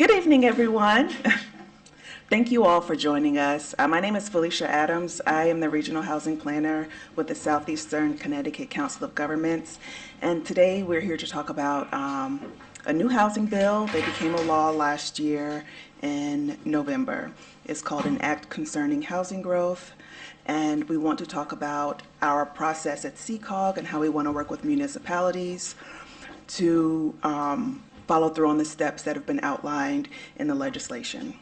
Good evening, everyone. Thank you all for joining us. My name is Felicia Adams. I am the Regional Housing Planner with the Southeastern Connecticut Council of Governments. And today we're here to talk about a new housing bill that became a law last year in November. It's called an Act Concerning Housing Growth. And we want to talk about our process at CCOG and how we want to work with municipalities to follow through on the steps that have been outlined in the legislation.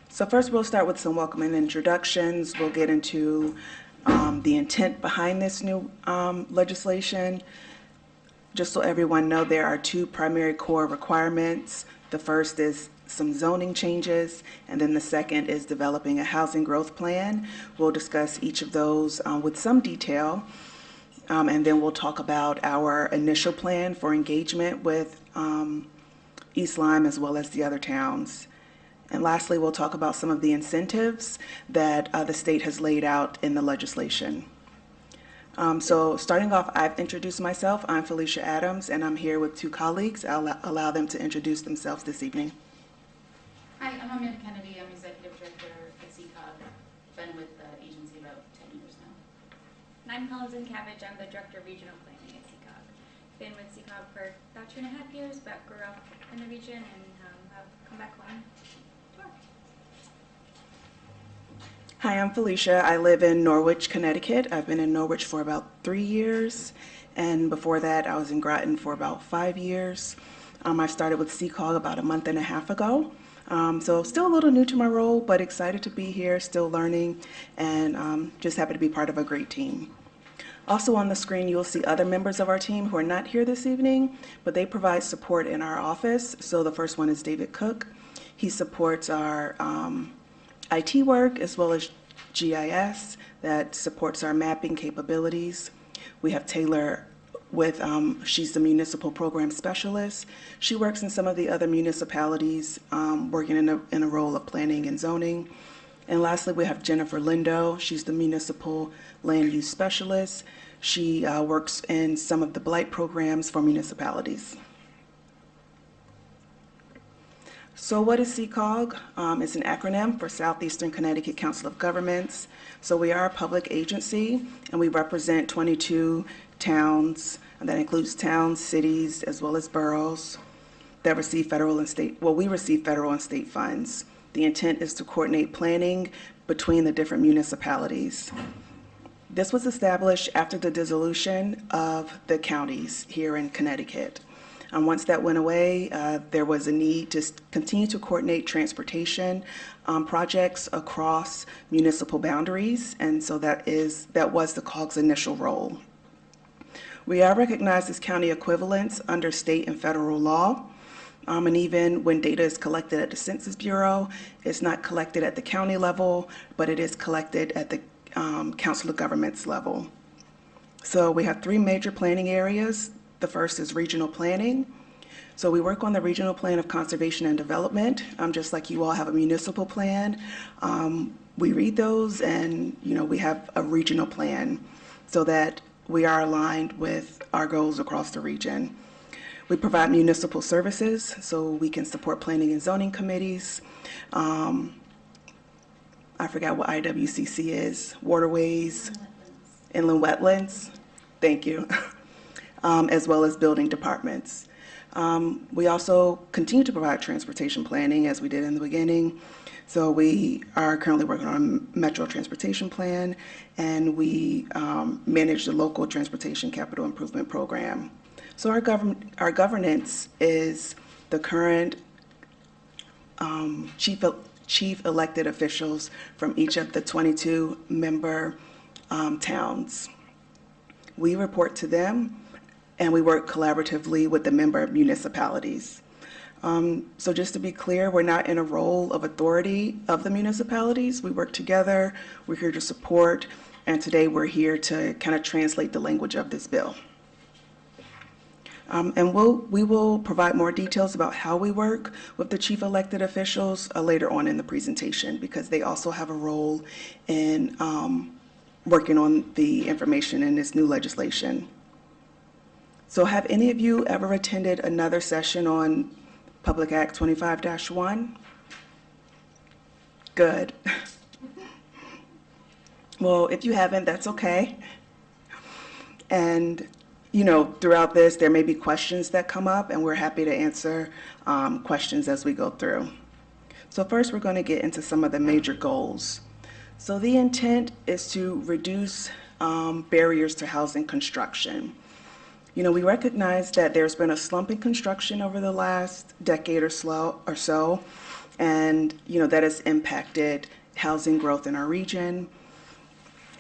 So first we'll start with some welcome and introductions. We'll get into the intent behind this new legislation. Just so everyone know, there are two primary core requirements. The first is some zoning changes, and then the second is developing a housing growth plan. We'll discuss each of those with some detail, and then we'll talk about our initial plan for engagement with East Lyme as well as the other towns. And lastly, we'll talk about some of the incentives that the state has laid out in the legislation. So starting off, I've introduced myself. I'm Felicia Adams, and I'm here with two colleagues. I'll allow them to introduce themselves this evening. Hi, I'm Amanda Kennedy. I'm Executive Director at CCOG. Been with the agency about 10 years now. And I'm Helen Cabbage. I'm the Director of Regional Planning at CCOG. Been with CCOG for about 2.5 years, but grew up in the region and have come back home to work. Hi, I'm Felicia. I live in Norwich, Connecticut. I've been in Norwich for about 3 years, and before that I was in Groton for about 5 years. I started with CCOG about a month and a half ago. So still a little new to my role, but excited to be here, still learning, and just happy to be part of a great team. Also on the screen, you'll see other members of our team who are not here this evening, but they provide support in our office. So the first one is David Cook. He supports our IT work as well as GIS that supports our mapping capabilities. We have Taylor with, she's the municipal program specialist. She works in some of the other municipalities, working in a role of planning and zoning. And lastly, we have Jennifer Lindo. She's the municipal land use specialist. She works in some of the blight programs for municipalities. So what is CCOG? It's an acronym for Southeastern Connecticut Council of Governments. So we are a public agency, and we represent 22 towns, and that includes towns, cities, as well as boroughs that receive federal and state, well, we receive federal and state funds. The intent is to coordinate planning between the different municipalities. This was established after the dissolution of the counties here in Connecticut. And once that went away, there was a need to continue to coordinate transportation projects across municipal boundaries, and so that was the COG's initial role. We are recognized as county equivalents under state and federal law, and even when data is collected at the Census Bureau, it's not collected at the county level, but it is collected at the Council of Governments level. So we have 3 major planning areas. The first is regional planning. So we work on the regional plan of conservation and development, just like you all have a municipal plan. We read those, and we have a regional plan so that we are aligned with our goals across the region. We provide municipal services, so we can support planning and zoning committees. I forgot what IWCC is, waterways, inland wetlands, thank you, as well as building departments. We also continue to provide transportation planning as we did in the beginning. So we are currently working on a metro transportation plan, and we manage the local transportation capital improvement program. So our governance is the current chief elected officials from each of the 22 member towns. We report to them, and we work collaboratively with the member municipalities. So just to be clear, we're not in a role of authority of the municipalities. We work together, we're here to support, and today we're here to kind of translate the language of this bill. And we will provide more details about how we work with the chief elected officials later on in the presentation, because they also have a role in working on the information in this new legislation. So have any of you ever attended another session on Public Act 25-1? Good. Well, if you haven't, that's okay. And, throughout this, there may be questions that come up, and we're happy to answer questions as we go through. So first, we're going to get into some of the major goals. So the intent is to reduce barriers to housing construction. We recognize that there's been a slump in construction over the last decade or so, and, that has impacted housing growth in our region.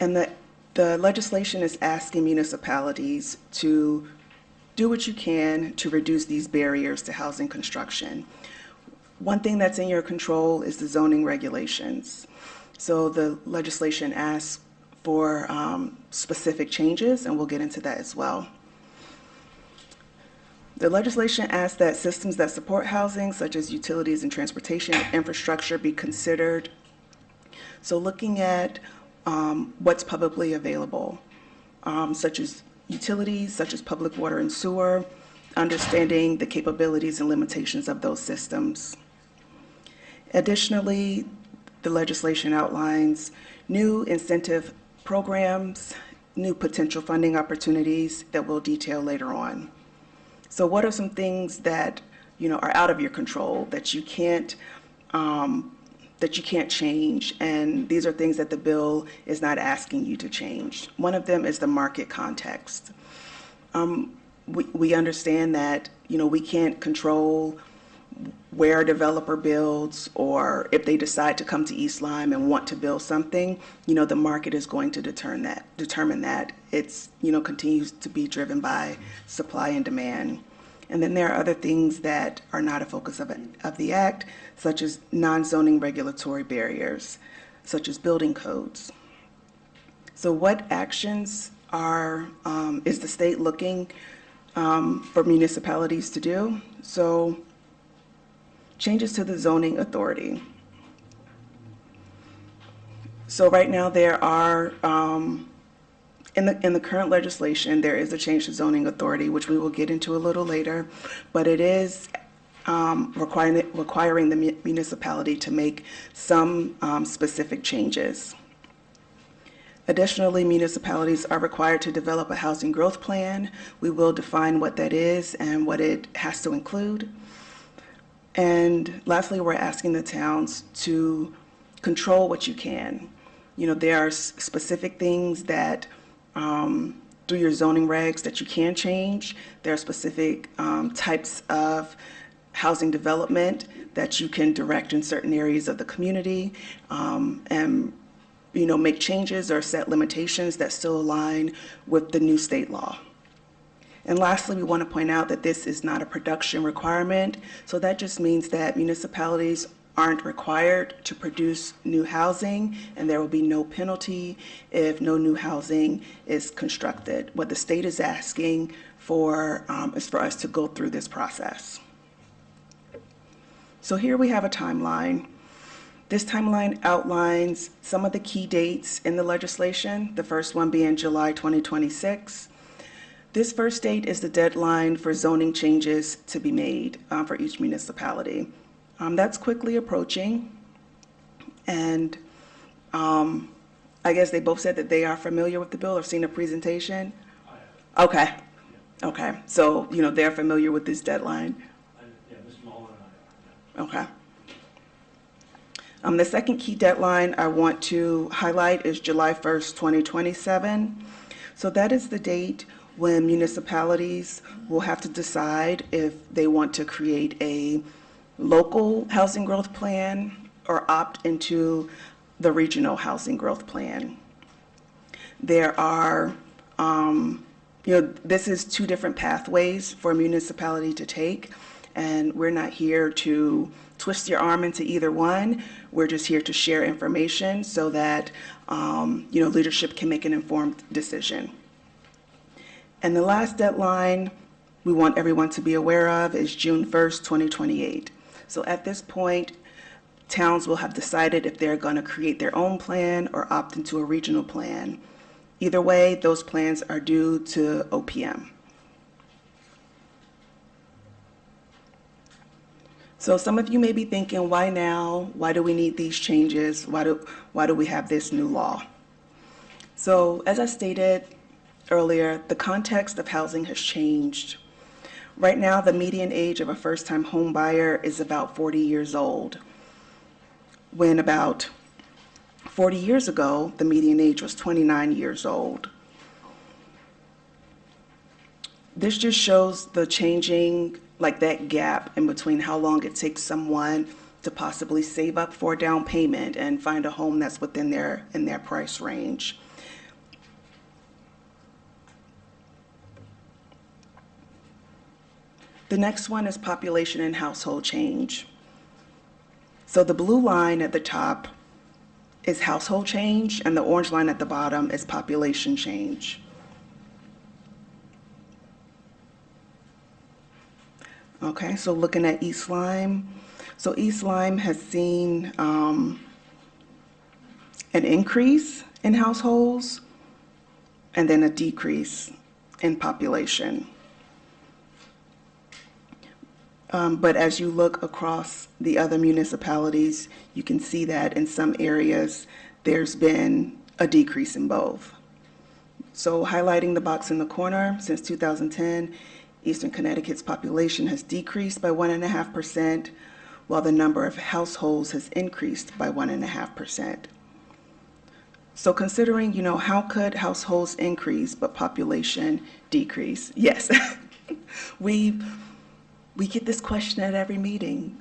And the legislation is asking municipalities to do what you can to reduce these barriers to housing construction. One thing that's in your control is the zoning regulations. So the legislation asks for specific changes, and we'll get into that as well. The legislation asks that systems that support housing, such as utilities and transportation infrastructure, be considered. So looking at what's publicly available, such as utilities, such as public water and sewer, understanding the capabilities and limitations of those systems. Additionally, the legislation outlines new incentive programs, new potential funding opportunities that we'll detail later on. So what are some things that, are out of your control that you can't change? And these are things that the bill is not asking you to change. One of them is the market context. We understand that, we can't control where a developer builds, or if they decide to come to East Lyme and want to build something, the market is going to determine that. It's, continues to be driven by supply and demand. And then there are other things that are not a focus of the act, such as non-zoning regulatory barriers, such as building codes. So what actions is the state looking for municipalities to do? So changes to the zoning authority. So right now there are, in the current legislation, there is a change to zoning authority, which we will get into a little later, but it is requiring the municipality to make some specific changes. Additionally, municipalities are required to develop a housing growth plan. We will define what that is and what it has to include. And lastly, we're asking the towns to control what you can. There are specific things that through your zoning regs that you can change. There are specific types of housing development that you can direct in certain areas of the community, and make changes or set limitations that still align with the new state law. And lastly, we want to point out that this is not a production requirement. So that just means that municipalities aren't required to produce new housing, and there will be no penalty if no new housing is constructed. What the state is asking for is for us to go through this process. So here we have a timeline. This timeline outlines some of the key dates in the legislation, the first one being July 2026. This first date is the deadline for zoning changes to be made for each municipality. That's quickly approaching, and I guess they both said that they are familiar with the bill or seen a presentation. Okay. Okay. So, they're familiar with this deadline. Yeah, Mr. Mullen and I are. Okay. The second key deadline I want to highlight is July 1st, 2027. So that is the date when municipalities will have to decide if they want to create a local housing growth plan or opt into the regional housing growth plan. There are, this is two different pathways for a municipality to take, and we're not here to twist your arm into either one. We're just here to share information so that, leadership can make an informed decision. And the last deadline we want everyone to be aware of is June 1st, 2028. So at this point, towns will have decided if they're going to create their own plan or opt into a regional plan. Either way, those plans are due to OPM. So some of you may be thinking, why now? Why do we need these changes? Why do we have this new law? So as I stated earlier, the context of housing has changed. Right now, the median age of a first-time home buyer is about 40 years old, when about 40 years ago, the median age was 29 years old. This just shows the changing, like that gap in between how long it takes someone to possibly save up for a down payment and find a home that's within their price range. The next one is population and household change. So the blue line at the top is household change, and the orange line at the bottom is population change. Okay, so looking at East Lyme. So East Lyme has seen an increase in households and then a decrease in population. But as you look across the other municipalities, you can see that in some areas, there's been a decrease in both. So highlighting the box in the corner, since 2010, Eastern Connecticut's population has decreased by 1.5%, while the number of households has increased by 1.5%. So considering, how could households increase but population decrease? Yes, we get this question at every meeting.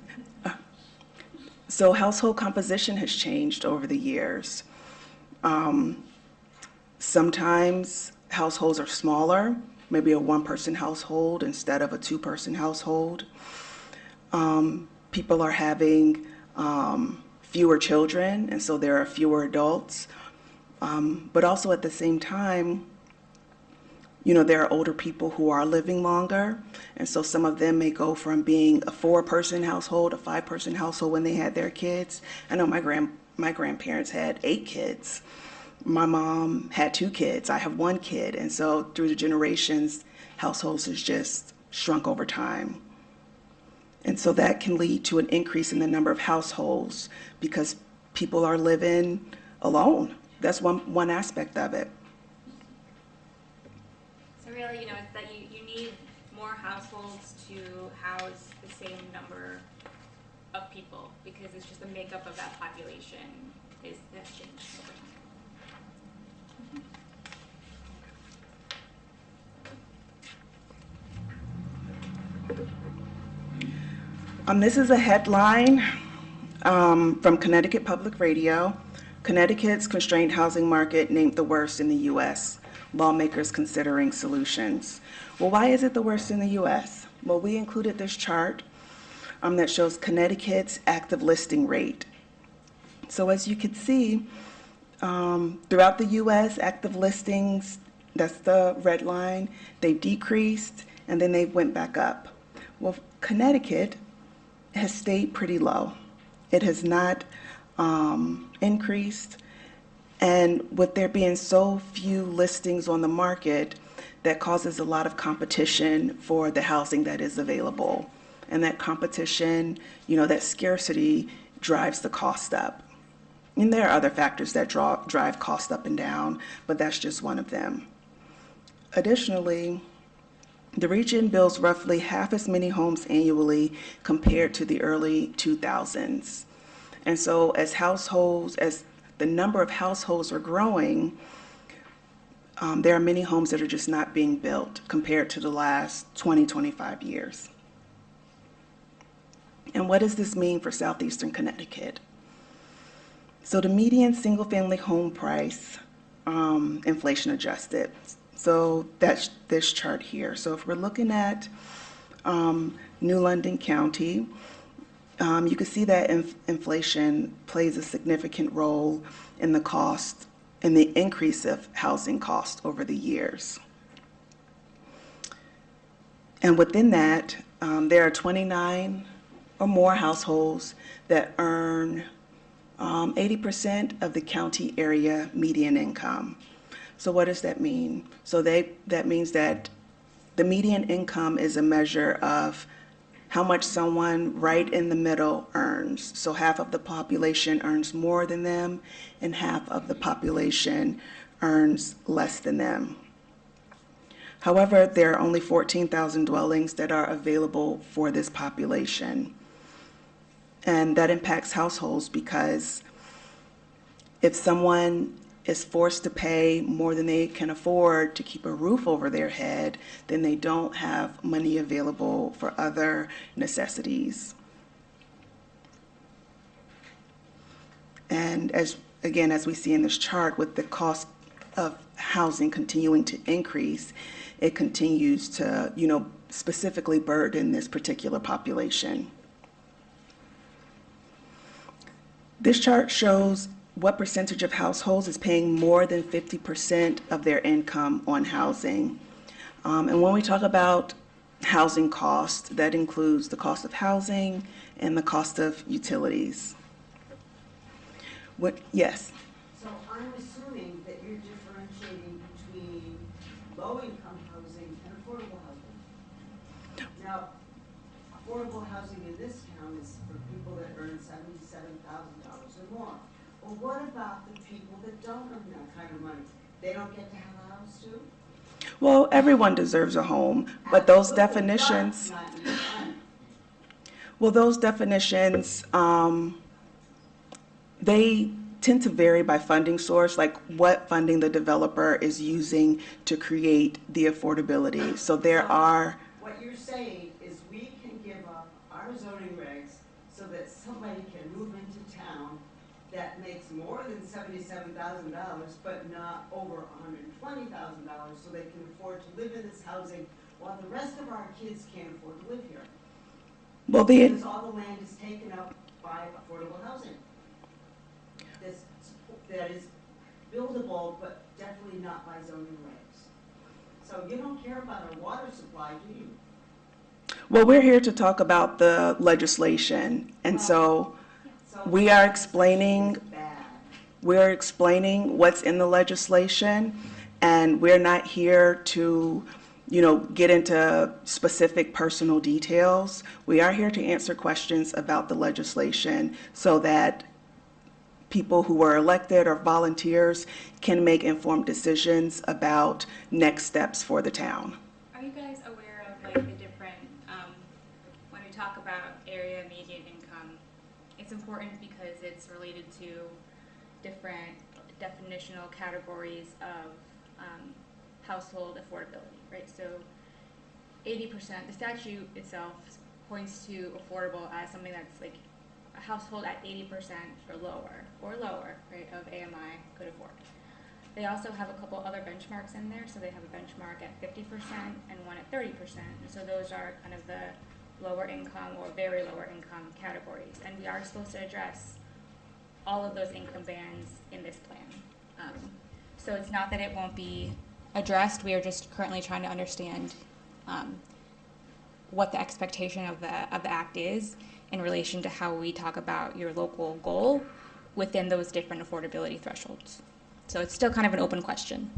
So household composition has changed over the years. Sometimes households are smaller, maybe a one-person household instead of a two-person household. People are having fewer children, and so there are fewer adults. But also at the same time, there are older people who are living longer, and so some of them may go from being a 4-person household, a 5-person household when they had their kids. I know my grandparents had 8 kids. My mom had 2 kids. I have 1 kid, and so through the generations, households has just shrunk over time. And so that can lead to an increase in the number of households because people are living alone. That's one aspect of it. So really, it's that you need more households to house the same number of people because it's just the makeup of that population has changed over time. This is a headline from Connecticut Public Radio. Connecticut's constrained housing market named the worst in the U.S. Lawmakers considering solutions. Well, why is it the worst in the U.S.? Well, we included this chart that shows Connecticut's active listing rate. So as you can see, throughout the U.S., active listings, that's the red line, they decreased and then they went back up. Well, Connecticut has stayed pretty low. It has not increased, and with there being so few listings on the market, that causes a lot of competition for the housing that is available. And that competition, that scarcity drives the cost up. And there are other factors that drive cost up and down, but that's just one of them. Additionally, the region builds roughly half as many homes annually compared to the early 2000s. And so as the number of households are growing, there are many homes that are just not being built compared to the last 25 years. And what does this mean for southeastern Connecticut? So the median single-family home price, inflation adjusted. So that's this chart here. So if we're looking at New London County, you can see that inflation plays a significant role in the cost, in the increase of housing costs over the years. And within that, there are 29 or more households that earn 80% of the county area median income. So what does that mean? So that means that the median income is a measure of how much someone right in the middle earns. So half of the population earns more than them, and half of the population earns less than them. However, there are only 14,000 dwellings that are available for this population. And that impacts households because if someone is forced to pay more than they can afford to keep a roof over their head, then they don't have money available for other necessities. And as we see in this chart, with the cost of housing continuing to increase, it continues to, specifically burden this particular population. This chart shows what percentage of households is paying more than 50% of their income on housing. And when we talk about housing cost, that includes the cost of housing and the cost of utilities. Yes? So I'm assuming that you're differentiating between low-income housing and affordable housing. Now, affordable housing in this town is for people that earn $77,000 or more. Well, what about the people that don't earn that kind of money? They don't get to have a house too? Well, everyone deserves a home, but those Absolutely, but definitions, not in Lyme. well, those definitions, they tend to vary by funding source, like what funding the developer is using to create the affordability. So there So, are, what you're saying is we can give up our zoning regs so that somebody can move into town that makes more than $77,000, but not over $120,000, so they can afford to live in this housing while the rest of our kids can't afford to live here. well, Because all the land is taken up by affordable housing. That is buildable, but definitely not by zoning regs. So you don't care about our water supply, do you? well, we're here to talk about the legislation. And so So we are explaining it's bad. we're explaining what's in the legislation, and we're not here to, get into specific personal details. We are here to answer questions about the legislation so that people who were elected or volunteers can make informed decisions about next steps for the town. Are you guys aware of like the different, when we talk about area median income, it's important because it's related to different definitional categories of household affordability, right? So 80%, the statute itself points to affordable as something that's like a household at 80% or lower, right, of AMI could afford. They also have a couple other benchmarks in there, so they have a benchmark at 50% and one at 30%. And so those are kind of the lower income or very lower income categories. And we are supposed to address all of those income bands in this plan. So it's not that it won't be addressed, we are just currently trying to understand what the expectation of the act is in relation to how we talk about your local goal within those different affordability thresholds. So it's still kind of an open question.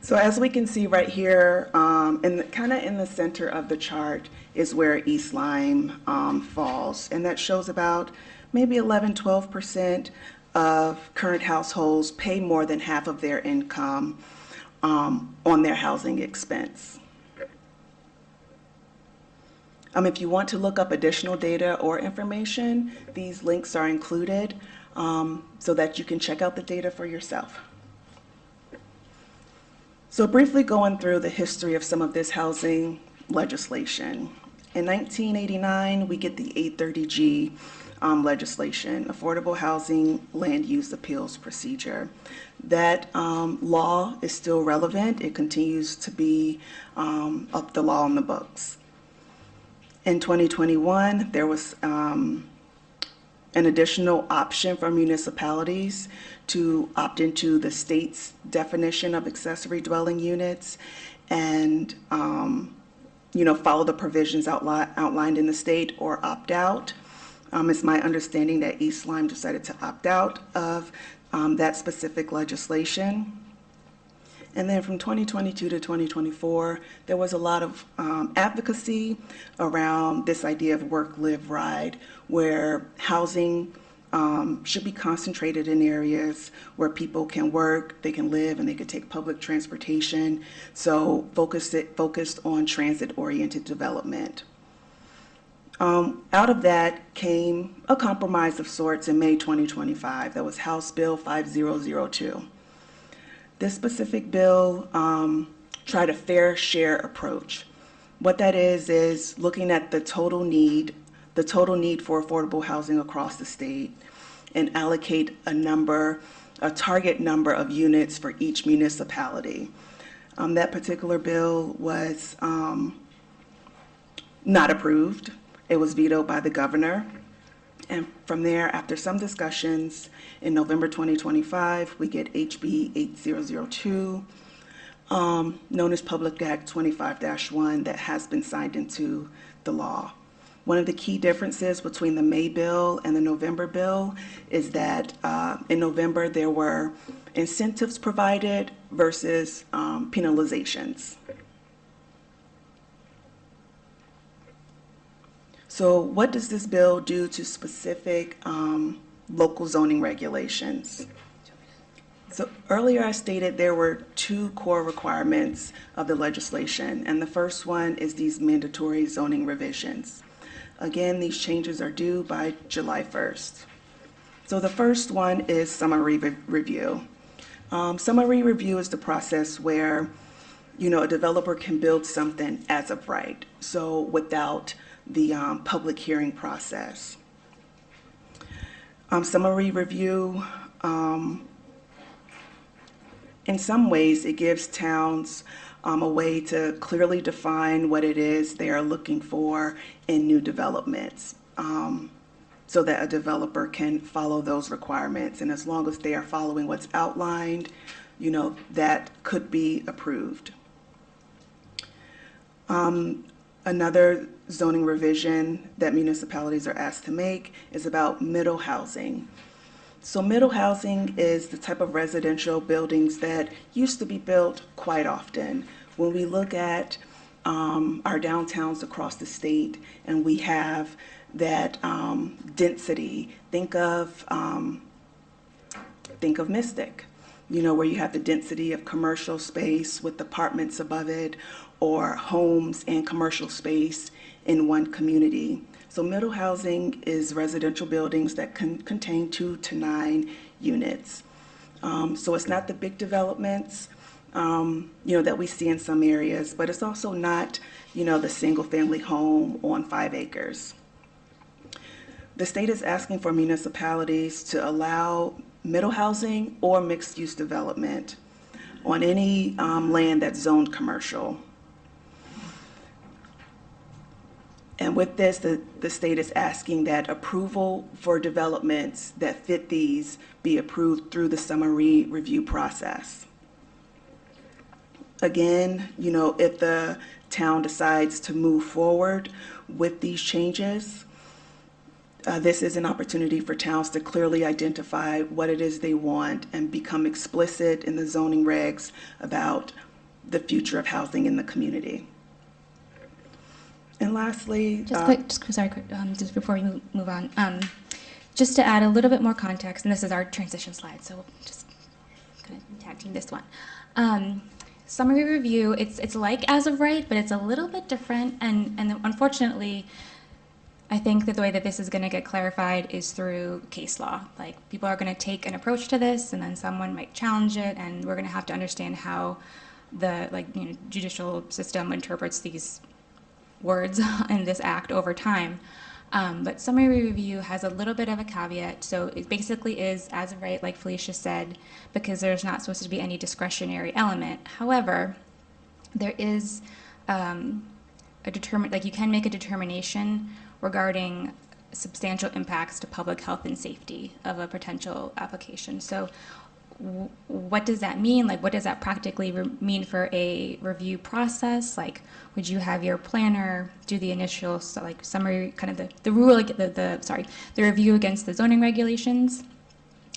So as we can see right here, kind of in the center of the chart is where East Lyme falls, and that shows about maybe 11-12% of current households pay more than half of their income on their housing expense. If you want to look up additional data or information, these links are included so that you can check out the data for yourself. So briefly going through the history of some of this housing legislation. In 1989, we get the 830G legislation, Affordable Housing Land Use Appeals Procedure. That law is still relevant. It continues to be the law on the books. In 2021, there was an additional option for municipalities to opt into the state's definition of accessory dwelling units and follow the provisions outlined in the state or opt out. It's my understanding that East Lyme decided to opt out of that specific legislation. And then from 2022 to 2024, there was a lot of advocacy around this idea of work, live, ride, where housing should be concentrated in areas where people can work, they can live, and they can take public transportation. So focused on transit-oriented development. Out of that came a compromise of sorts in May 2025. That was House Bill 5002. This specific bill tried a fair share approach. What that is looking at the total need for affordable housing across the state, and allocate a target number of units for each municipality. That particular bill was not approved. It was vetoed by the governor. And from there, after some discussions, in November 2025, we get HB 8002, known as Public Act 25-1, that has been signed into the law. One of the key differences between the May bill and the November bill is that in November there were incentives provided versus penalizations. So what does this bill do to specific local zoning regulations? So earlier I stated there were two core requirements of the legislation, and the first one is these mandatory zoning revisions. Again, these changes are due by July 1st. So the first one is summary review. Summary review is the process where, a developer can build something as of right, so without the public hearing process. Summary review, in some ways, it gives towns a way to clearly define what it is they are looking for in new developments, so that a developer can follow those requirements. And as long as they are following what's outlined, that could be approved. Another zoning revision that municipalities are asked to make is about middle housing. So middle housing is the type of residential buildings that used to be built quite often. When we look at our downtowns across the state and we have that density, think of Mystic, where you have the density of commercial space with apartments above it, or homes and commercial space in one community. So middle housing is residential buildings that can contain 2 to 9 units. So it's not the big developments, that we see in some areas, but it's also not, the single family home on 5 acres. The state is asking for municipalities to allow middle housing or mixed use development on any land that's zoned commercial. And with this, the state is asking that approval for developments that fit these be approved through the summary review process. Again, if the town decides to move forward with these changes, this is an opportunity for towns to clearly identify what it is they want and become explicit in the zoning regs about the future of housing in the community. And lastly, just before we move on, just to add a little bit more context, and this is our transition slide, so we'll just kind of tag team this one. Summary review, it's like as of right, but it's a little bit different, and unfortunately, I think that the way that this is going to get clarified is through case law. Like, people are going to take an approach to this, and then someone might challenge it, and we're going to have to understand how the judicial system interprets these words in this act over time. But summary review has a little bit of a caveat. So it basically is as of right, like Felicia said, because there's not supposed to be any discretionary element. However, there is you can make a determination regarding substantial impacts to public health and safety of a potential application. So what does that mean? Like, what does that practically mean for a review process? Like, would you have your planner do the initial summary, kind of the review against the zoning regulations,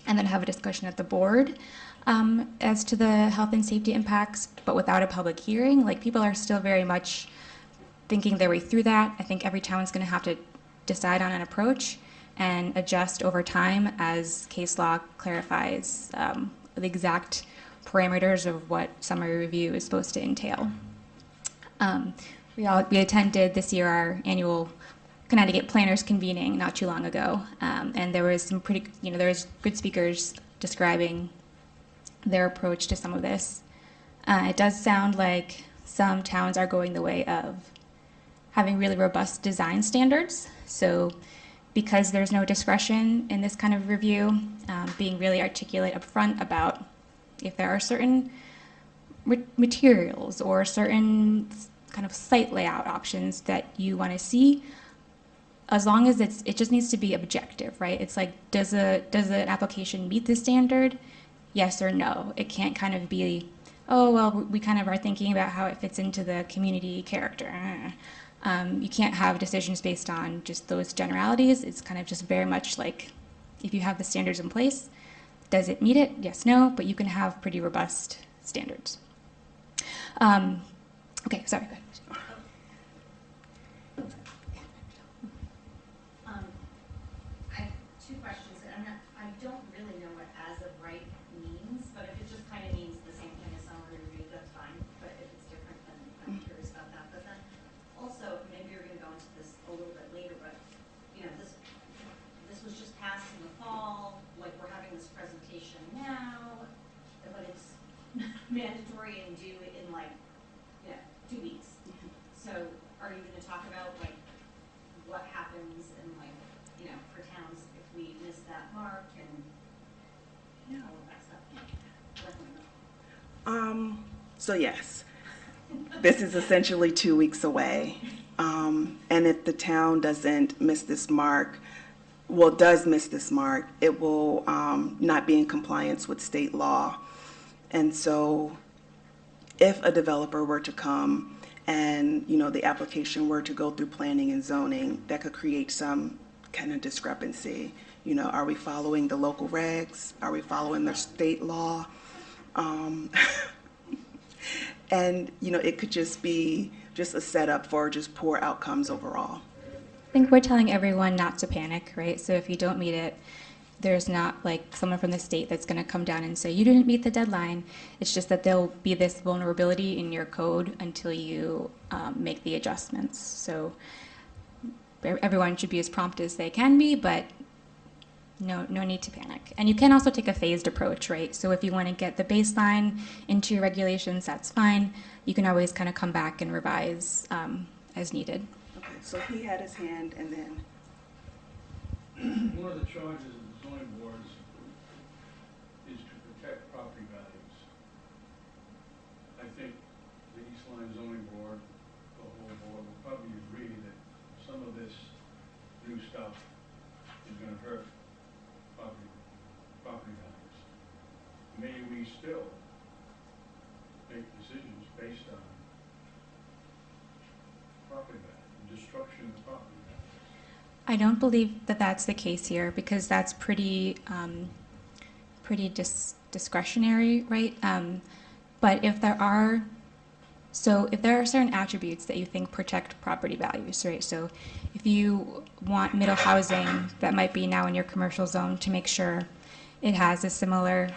and then have a discussion at the board? as to the health and safety impacts, but without a public hearing. Like, people are still very much thinking their way through that. I think every town is going to have to decide on an approach and adjust over time as case law clarifies the exact parameters of what summary review is supposed to entail. We attended this year our annual Connecticut Planners Convening not too long ago, and there was some pretty, there was good speakers describing their approach to some of this. It does sound like some towns are going the way of having really robust design standards. So because there's no discretion in this kind of review, being really articulate up front about if there are certain materials or certain kind of site layout options that you want to see, as long as it just needs to be objective, right? It's like, does an application meet the standard? Yes or no. It can't kind of be, oh, well, we kind of are thinking about how it fits into the community character. You can't have decisions based on just those generalities. It's kind of just very much like, if you have the standards in place, does it meet it? Yes, no, but you can have pretty robust standards. Okay, sorry, go ahead. I have two questions, and I don't really know what as of right means, but if it just kind of means the same thing as summary review, that's fine. But if it's different, then I'm curious about that. But then also, maybe you're going to go into this a little bit later, but this was just passed in the fall. Like, we're having this presentation now, but it's mandatory and due in 2 weeks. So are you going to talk about what happens in for towns if we miss that mark and all of that stuff? Let me know. So yes, this is essentially 2 weeks away. And if the town doesn't miss this mark, does miss this mark, it will not be in compliance with state law. And so if a developer were to come and, the application were to go through planning and zoning, that could create some kind of discrepancy. Are we following the local regs? Are we following the state law? And, it could just be just a setup for just poor outcomes overall. I think we're telling everyone not to panic, right? So if you don't meet it, there's not someone from the state that's going to come down and say, you didn't meet the deadline. It's just that there'll be this vulnerability in your code until you make the adjustments. So everyone should be as prompt as they can be, but no need to panic. And you can also take a phased approach, right? So if you want to get the baseline into your regulations, that's fine. You can always kind of come back and revise as needed. Okay, so he had his hand and then. One of the charges of the zoning boards is to protect property values. I think the East Lyme zoning board, the whole board, will probably agree that some of this new stuff is going to hurt property values. May we still make decisions based on property value, destruction of property value? I don't believe that that's the case here because that's pretty discretionary, right? But if there are certain attributes that you think protect property values, right? So if you want middle housing that might be now in your commercial zone, to make sure it has a similar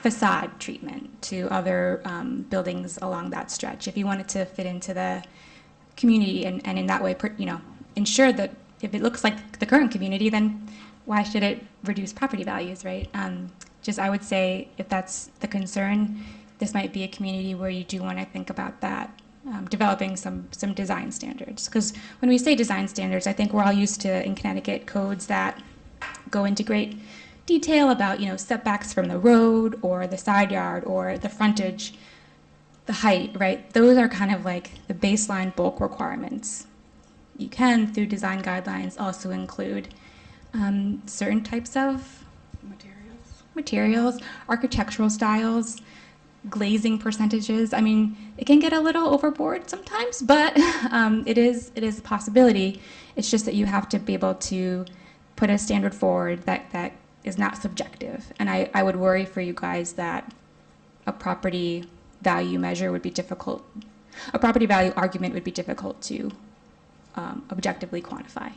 facade treatment to other buildings along that stretch. If you want it to fit into the community and in that way, ensure that if it looks like the current community, then why should it reduce property values, right? I would say if that's the concern, this might be a community where you do want to think about that, developing some design standards. Because when we say design standards, I think we're all used to, in Connecticut, codes that go into great detail about, setbacks from the road or the side yard or the frontage, the height, right? Those are kind of like the baseline bulk requirements. You can, through design guidelines, also include certain types of materials, architectural styles, glazing percentages. I mean, it can get a little overboard sometimes, but it is a possibility. It's just that you have to be able to put a standard forward that is not subjective. And I would worry for you guys that a property value measure would be difficult, a property value argument would be difficult to objectively quantify.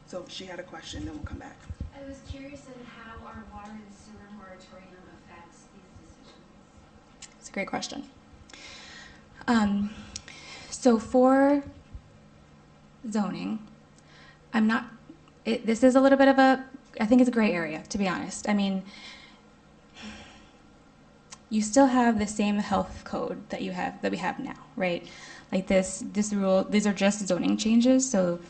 So she had a question, then we'll come back. I was curious in how our water and sewer moratorium affects these decisions. It's a great question. So for zoning, this is a little bit of I think it's a gray area, to be honest. I mean, you still have the same health code that we have now, right? Like this rule, these are just zoning changes, so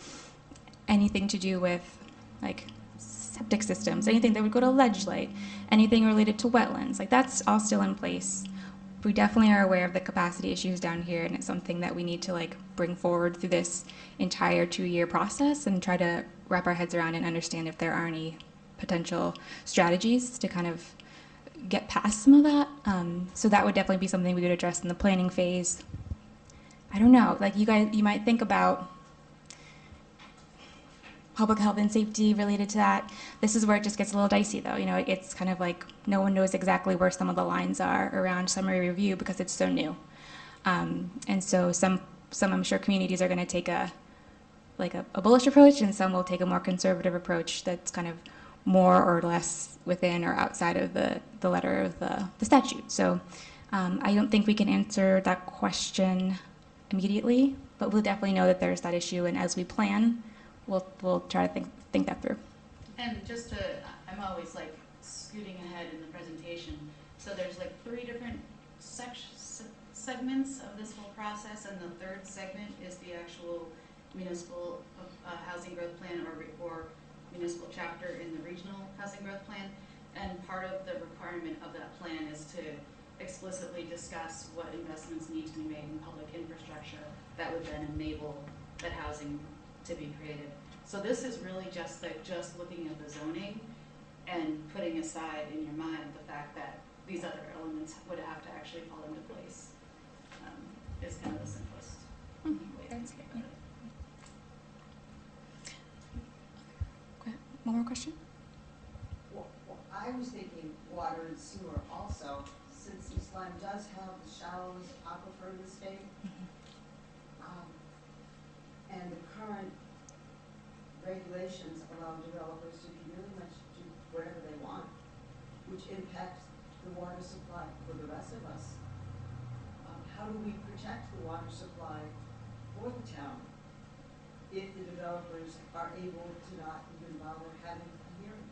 anything to do with like septic systems, anything that would go to ledge-lite, anything related to wetlands, like that's all still in place. We definitely are aware of the capacity issues down here, and it's something that we need to like bring forward through this entire 2-year process and try to wrap our heads around and understand if there are any potential strategies to kind of get past some of that. So that would definitely be something we would address in the planning phase. I don't know, like you might think about public health and safety related to that. This is where it just gets a little dicey though. You know, it's kind of like no one knows exactly where some of the lines are around summary review because it's so new. And so some I'm sure communities are going to take a bullish approach, and some will take a more conservative approach that's kind of more or less within or outside of the letter of the statute. So I don't think we can answer that question immediately, but we'll definitely know that there's that issue, and as we plan, we'll try to think that through. And just I'm always like scooting ahead in the presentation. So there's like 3 different segments of this whole process, and the 3rd segment is the actual municipal housing growth plan or municipal chapter in the regional housing growth plan. And part of the requirement of that plan is to explicitly discuss what investments need to be made in public infrastructure that would then enable that housing to be created. So this is really just looking at the zoning and putting aside in your mind the fact that these other elements would have to actually fall into place. Is kind of the simplest way to think about it. One more question? Well, I was thinking water and sewer also, since East Lyme does have the shallowest aquifer in the state. And the current regulations allow developers to really much do whatever they want, which impacts the water supply for the rest of us. How do we protect the water supply for the town if the developers are able to not even bother having a hearing?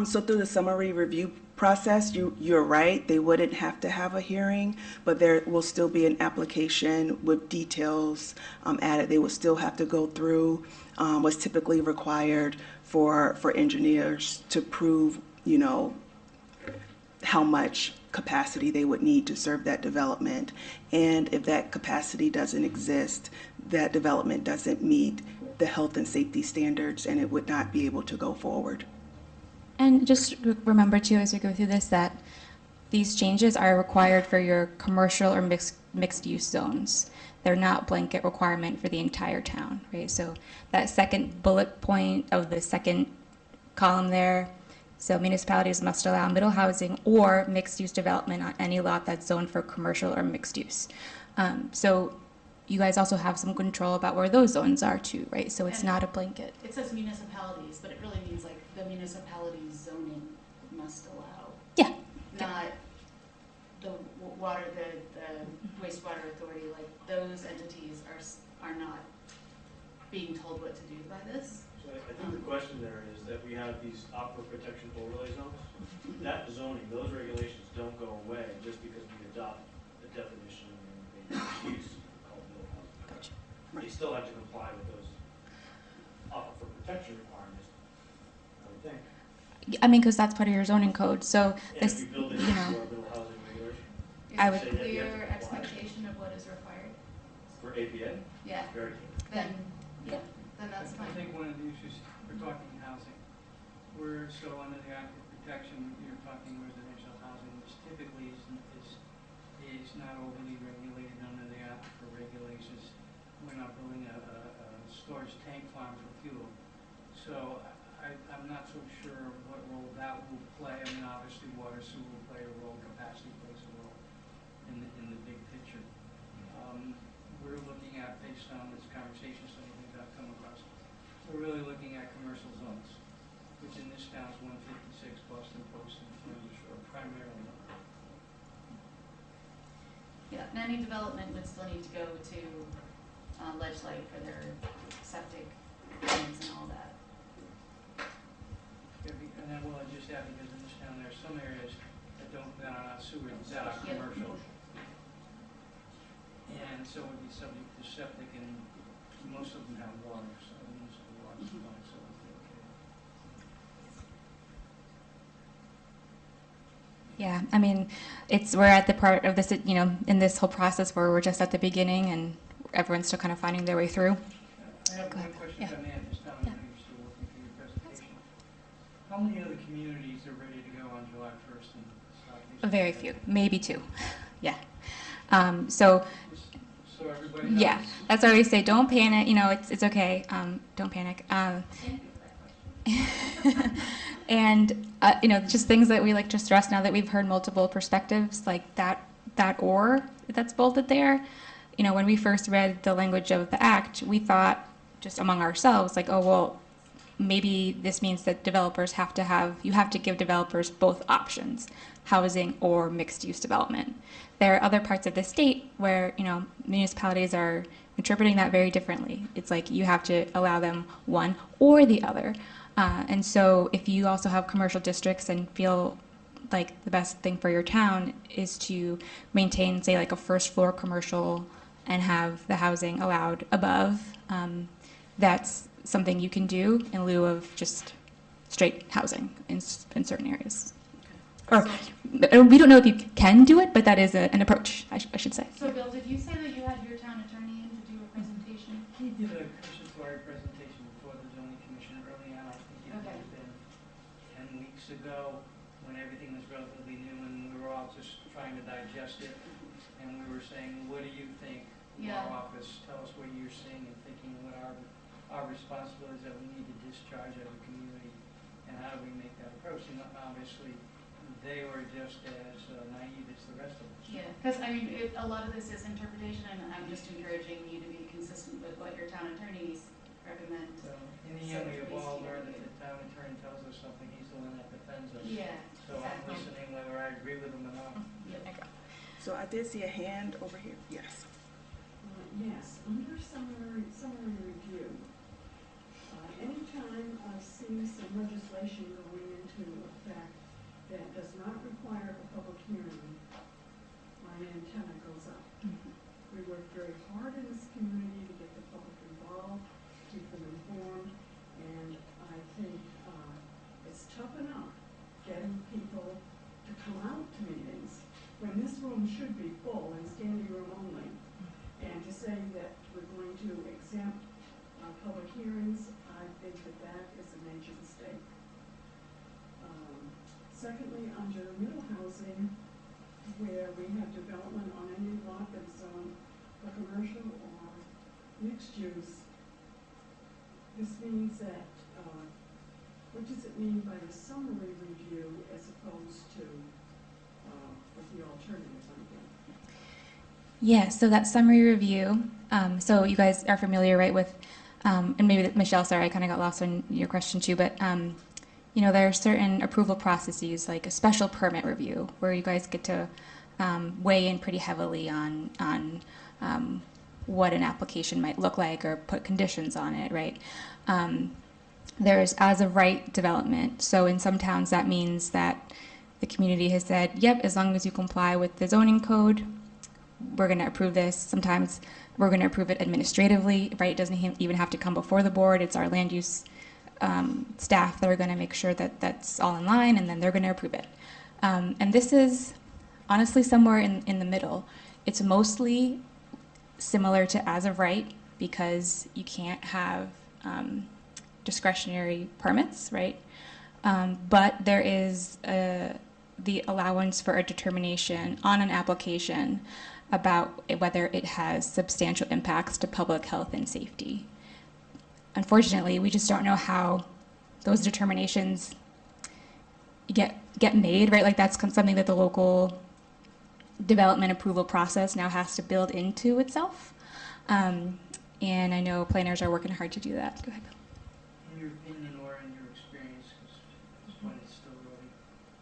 So through the summary review process, you're right, they wouldn't have to have a hearing, but there will still be an application with details added. They would still have to go through what's typically required for engineers to prove, you know, how much capacity they would need to serve that development. And if that capacity doesn't exist, that development doesn't meet the health and safety standards, and it would not be able to go forward. And just remember too, as we go through this, that these changes are required for your commercial or mixed use zones. They're not blanket requirement for the entire town, right? So that second bullet point of the second column there, so municipalities must allow middle housing or mixed use development on any lot that's zoned for commercial or mixed use. So you guys also have some control about where those zones are too, right? So it's And not a blanket. It says municipalities, but it really means like the municipality's zoning must allow. Yeah. Not the water, the wastewater authority, like those entities are not being told what to do by this. So I think the question there is that we have these aquifer protection overlay zones. That zoning, those regulations don't go away just because we adopt a definition in the use called middle housing. Gotcha. They still have to comply with those aquifer protection requirements, I would think. I mean, because that's part of your zoning code. So And this, if we build it you into know, our middle housing regulation Is I it would- Say that you have to clear comply. expectation of what is required? for APA, Yeah, very clear. then that's I fine. think one of the issues, we're talking housing. We're still under the act of protection, you're talking residential housing, which typically is not overly regulated under the act for regulations. We're not building a storage tank farm for fuel. So I'm not so sure what role that will play. I mean, obviously, water sewer will play a role, capacity plays a role in the big picture. We're looking at, based on this conversation, some of the things I've come across, we're really looking at commercial zones, which in this town is 156 Boston Post and Flanders Road primarily. Yeah, and any development would still need to go to legislate for their septic plans and all that. And then, well, I just add, because in this town, there are some areas that are not sewer, that are Yeah. commercial. And so it would be subject to septic, and most of them have water, so municipal water supply, so it would be okay. Yeah, I mean, we're at the part of this, in this whole process where we're just at the beginning and everyone's still kind of finding their way through. I have Go one ahead. question, Yeah. if I may, at this time, I know you're still working through your presentation. How many other communities are ready to go on July 1st in Southeast? Very few, maybe 2. Yeah. So So everybody knows? yeah, that's why we say don't panic. It's okay. Don't panic. Thank you for that question. And just things that we like to stress now that we've heard multiple perspectives, like that or that's bolded there. When we first read the language of the act, we thought just among ourselves, like, oh well, maybe this means that you have to give developers both options, housing or mixed use development. There are other parts of the state where, municipalities are interpreting that very differently. It's like you have to allow them one or the other. And so if you also have commercial districts and feel like the best thing for your town is to maintain, say, like a first floor commercial and have the housing allowed above, that's something you can do in lieu of just straight housing in certain areas. Or we don't know if you can do it, but that is an approach, I should say. So Bill, did you say that you had your town attorney in to do a presentation? He did a cursory presentation before the zoning commission early on. I think it might have been 10 weeks ago, when everything was relatively new and we were all just trying to digest it. And we were saying, what do you think? Yeah. Our office, tell us what you're seeing and thinking, what are our responsibilities that we need to discharge as a community, and how do we make that approach? And obviously, they were just as naive as the rest of us. Yeah, because a lot of this is interpretation, and I'm just encouraging you to be consistent with what your town attorneys recommend. So in the end, we have all learned that the town attorney tells us something, he's the one that defends us. Yeah, So I'm listening whether I agree with him or not. Yep. So I did see a hand over here. Yes. Yes, under summary review, anytime I see some legislation going into effect that does not require a public hearing, my antenna goes up. We work very hard in this community to get the public involved, keep them informed, and I think it's tough enough getting people to come out to meetings when this room should be full and standing room only. And to say that we're going to exempt public hearings, I think that is a major mistake. Secondly, under middle housing, where we have development on any lot that's zoned for commercial or mixed use, this means that, what does it mean by a summary review as opposed to what the alternatives might be? Yeah, so that summary review, so you guys are familiar, right, with, and maybe Michelle, sorry, I kind of got lost on your question too, but there are certain approval processes, like a special permit review, where you guys get to weigh in pretty heavily on what an application might look like or put conditions on it, right? There's as of right development. So in some towns that means that the community has said, yep, as long as you comply with the zoning code, we're going to approve this. Sometimes we're going to approve it administratively, right? It doesn't even have to come before the board. It's our land use staff that are going to make sure that that's all in line, and then they're going to approve it. And this is honestly somewhere in the middle. It's mostly similar to as of right because you can't have discretionary permits, right? But there is the allowance for a determination on an application about whether it has substantial impacts to public health and safety. Unfortunately, we just don't know how those determinations get made, right? Like that's something that the local development approval process now has to build into itself. And I know planners are working hard to do that. Go ahead. In your opinion or in your experience, because at this point it's still early,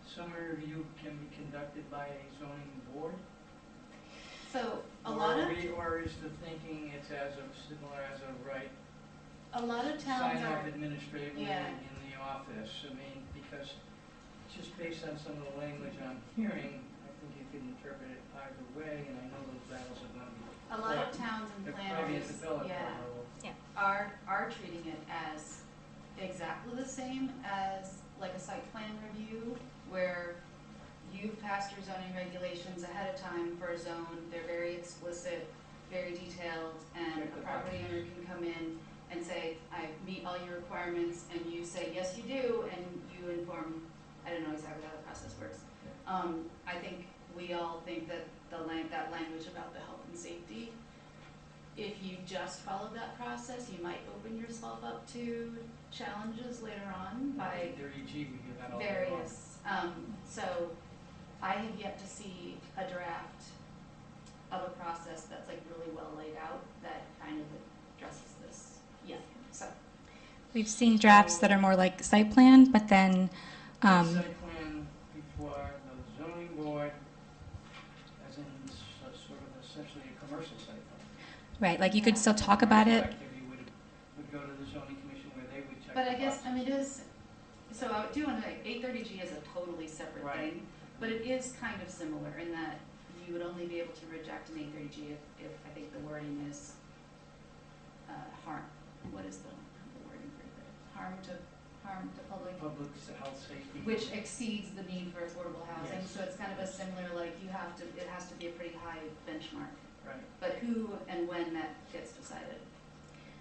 summary review can be conducted by a zoning board? So a lot of, Or is the thinking it's as of, similar as of right, a lot of towns sign off are, administratively yeah. in the office? I mean, because just based on some of the language I'm hearing, I think you can interpret it either way, and I know those battles are going to be. a lot of towns and They're probably at planners, the developer yeah, level. are treating it as exactly the same as like a site plan review, where you've passed your zoning regulations ahead of time for a zone, they're very explicit, very detailed, and a property owner can come in and say, I meet all your requirements, and you say, yes, you do, and you inform, I don't know exactly how the process works. I think we all think that that language about the health and safety, if you just followed that process, you might open yourself up to challenges later on by 30G, we do that all day long. various, so I have yet to see a draft of a process that's like really well laid out that kind of addresses this. Yeah, so. We've seen drafts that are more like site plan, but then, Site plan before the zoning board, as in sort of essentially a commercial site plan. right, like you could still talk about it. Commercial activity would go to the zoning commission where they would check. But I the guess, boxes. I mean, it is, so I do want to, 830G is a totally separate Right. thing, but it is kind of similar in that you would only be able to reject an 830G if I think the wording is harm. What is the wording for it? Harm to public, Public health, safety. which exceeds the need for affordable housing. Yes. So it's kind of a similar, like it has to be a pretty high benchmark. Right. But who and when that gets decided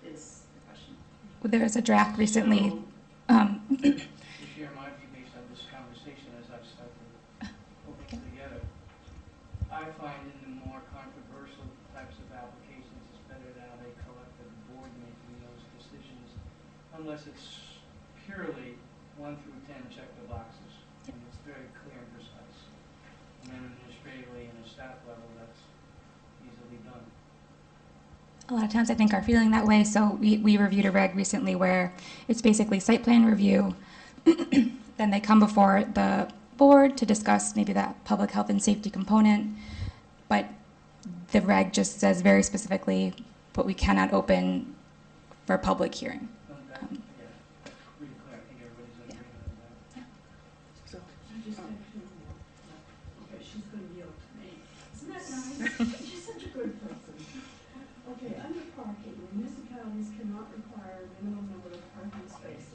is the question. There was a draft recently. To share my view based on this conversation as I've started putting it together, I find in the more controversial types of applications, it's better to have a collective board making those decisions, unless it's purely 1 through 10 check the boxes, and it's very clear and precise. And then administratively and at staff level, that's easily done. A lot of towns, I think, are feeling that way. So we reviewed a reg recently where it's basically site plan review. Then they come before the board to discuss maybe that public health and safety component. But the reg just says very specifically, but we cannot open for public hearing. Yeah, pretty clear. I think everybody's in agreement on that. So, I just have two more. Okay, she's gonna yield to me. Isn't that nice? She's such a good person. Okay, under parking, municipalities cannot require a minimum number of parking spaces.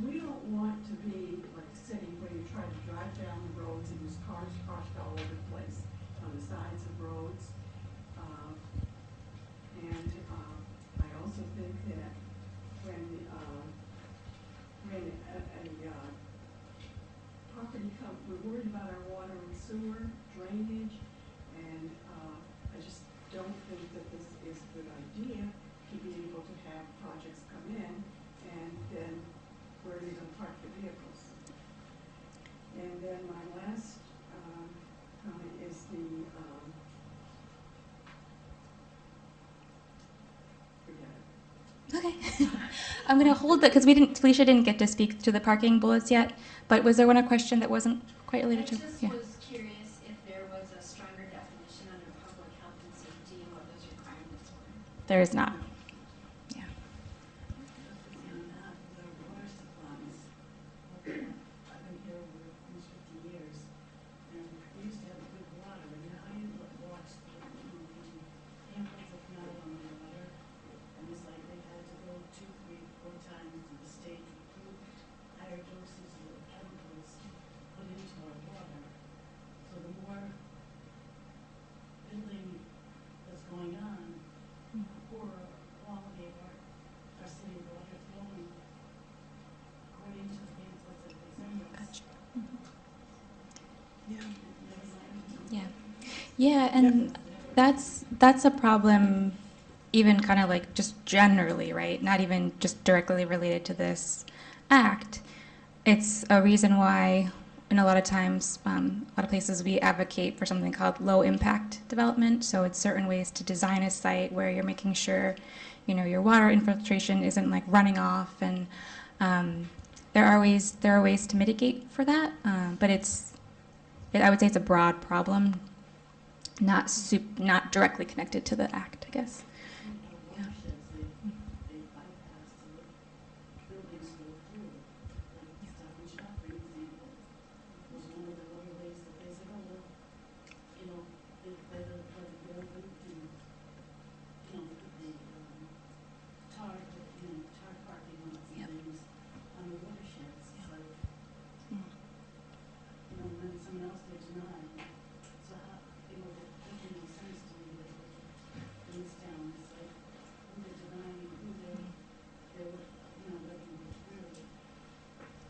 We don't want to be like a city where you try to drive down the roads and there's cars parked all over the place on the sides of roads. I also think that when a property we're worried about our water and sewer, drainage, and I just don't think that this is a good idea to be able to have projects come in and then where are you gonna park the vehicles? And then my last comment is forget it. Okay. I'm going to hold that because Felicia didn't get to speak to the parking bullets yet. But was there a question that wasn't quite I related to? just Yeah. was curious if there was a stronger definition under public health and safety and what those requirements were. There is not. Yeah. And the water supplies, I've been here over almost 50 years, and we used to have good water, and now you watch the pamphlets that come out on the water, and it's like they've had to go 2, 3, 4 times to the state to approve higher doses of chemicals put into our water. So the more building that's going on, the poorer quality of our city water flowing according to the pamphlets that they send us. Gotcha. yeah. Never mind. Yeah. Yeah, and that's a problem even kind of like just generally, right? Not even just directly related to this. act, it's a reason why, in a lot of times, a lot of places we advocate for something called low impact development. So it's certain ways to design a site where you're making sure, your water infiltration isn't like running off, and there are ways to mitigate for that. But I would say it's a broad problem, not directly connected to the act, I guess. Yeah. They bypassed the buildings go through. Like Stop and Shop, for example, was one of the waterways that they said, oh, well, by the building and, the tar parking lots and Yep. things on the watersheds. It's like, and then someone else they denied. So how, it doesn't make sense to me that in this town, it's like, who they're denying, who they're, letting go through.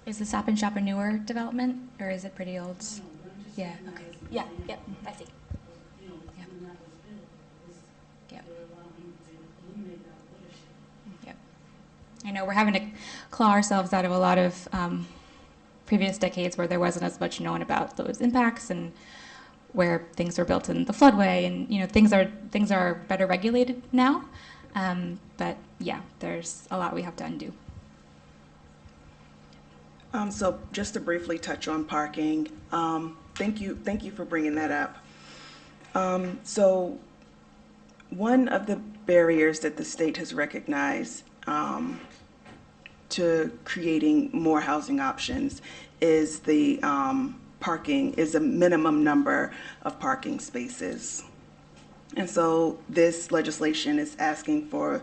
Is the Stop and Shop a newer development, or is it pretty old? No, but I'm just Yeah. using that Okay. as an Yeah. example. Yep. I see. Yep. When that was built, it was, Yep. they're allowing to eliminate that watershed. Yep. I know we're having to claw ourselves out of a lot of previous decades where there wasn't as much known about those impacts, and where things were built in the floodway, and things are better regulated now. But yeah, there's a lot we have to undo. So just to briefly touch on parking, thank you for bringing that up. So one of the barriers that the state has recognized to creating more housing options is the is a minimum number of parking spaces. And so this legislation is asking for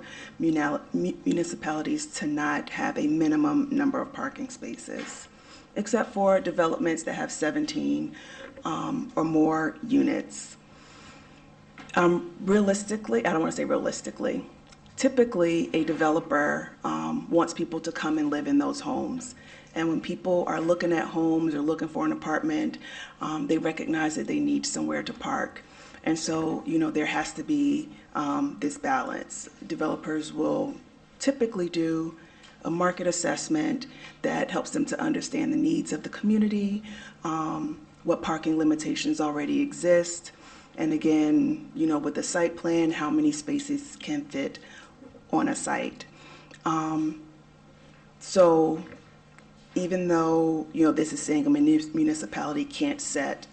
municipalities to not have a minimum number of parking spaces, except for developments that have 17 or more units. Realistically, I don't want to say realistically, typically a developer wants people to come and live in those homes. And when people are looking at homes or looking for an apartment, they recognize that they need somewhere to park. And so, there has to be this balance. Developers will typically do a market assessment that helps them to understand the needs of the community, what parking limitations already exist, and again, with the site plan, how many spaces can fit on a site. So even though, this is saying a municipality can't set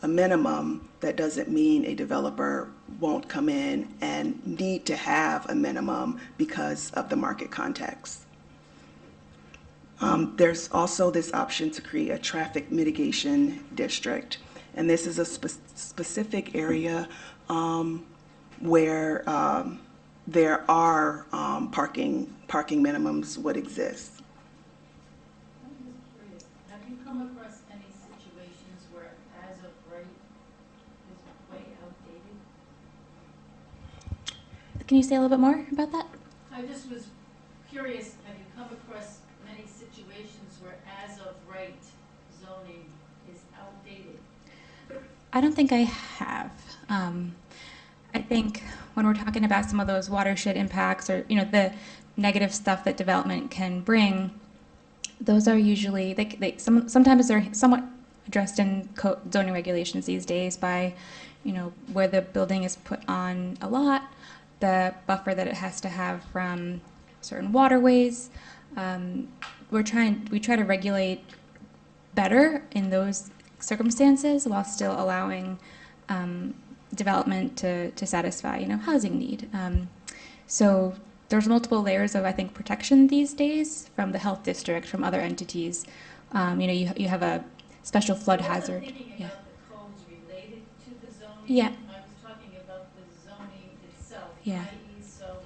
a minimum, that doesn't mean a developer won't come in and need to have a minimum because of the market context. There's also this option to create a traffic mitigation district. And this is a specific area where there are parking minimums would exist. I'm just curious, have you come across any situations where as of right is way outdated? Can you say a little bit more about that? I just was curious, have you come across many situations where as of right zoning is outdated? I don't think I have. I think when we're talking about some of those watershed impacts, or the negative stuff that development can bring, those are usually sometimes they're somewhat addressed in zoning regulations these days by where the building is put on a lot, the buffer that it has to have from certain waterways. We try to regulate better in those circumstances while still allowing development to satisfy housing need. So there's multiple layers of, I think, protection these days from the health district, from other entities. You have a special flood hazard. I wasn't thinking about the codes related to the zoning. Yeah. I was talking about the zoning itself. Yeah. i.e., so,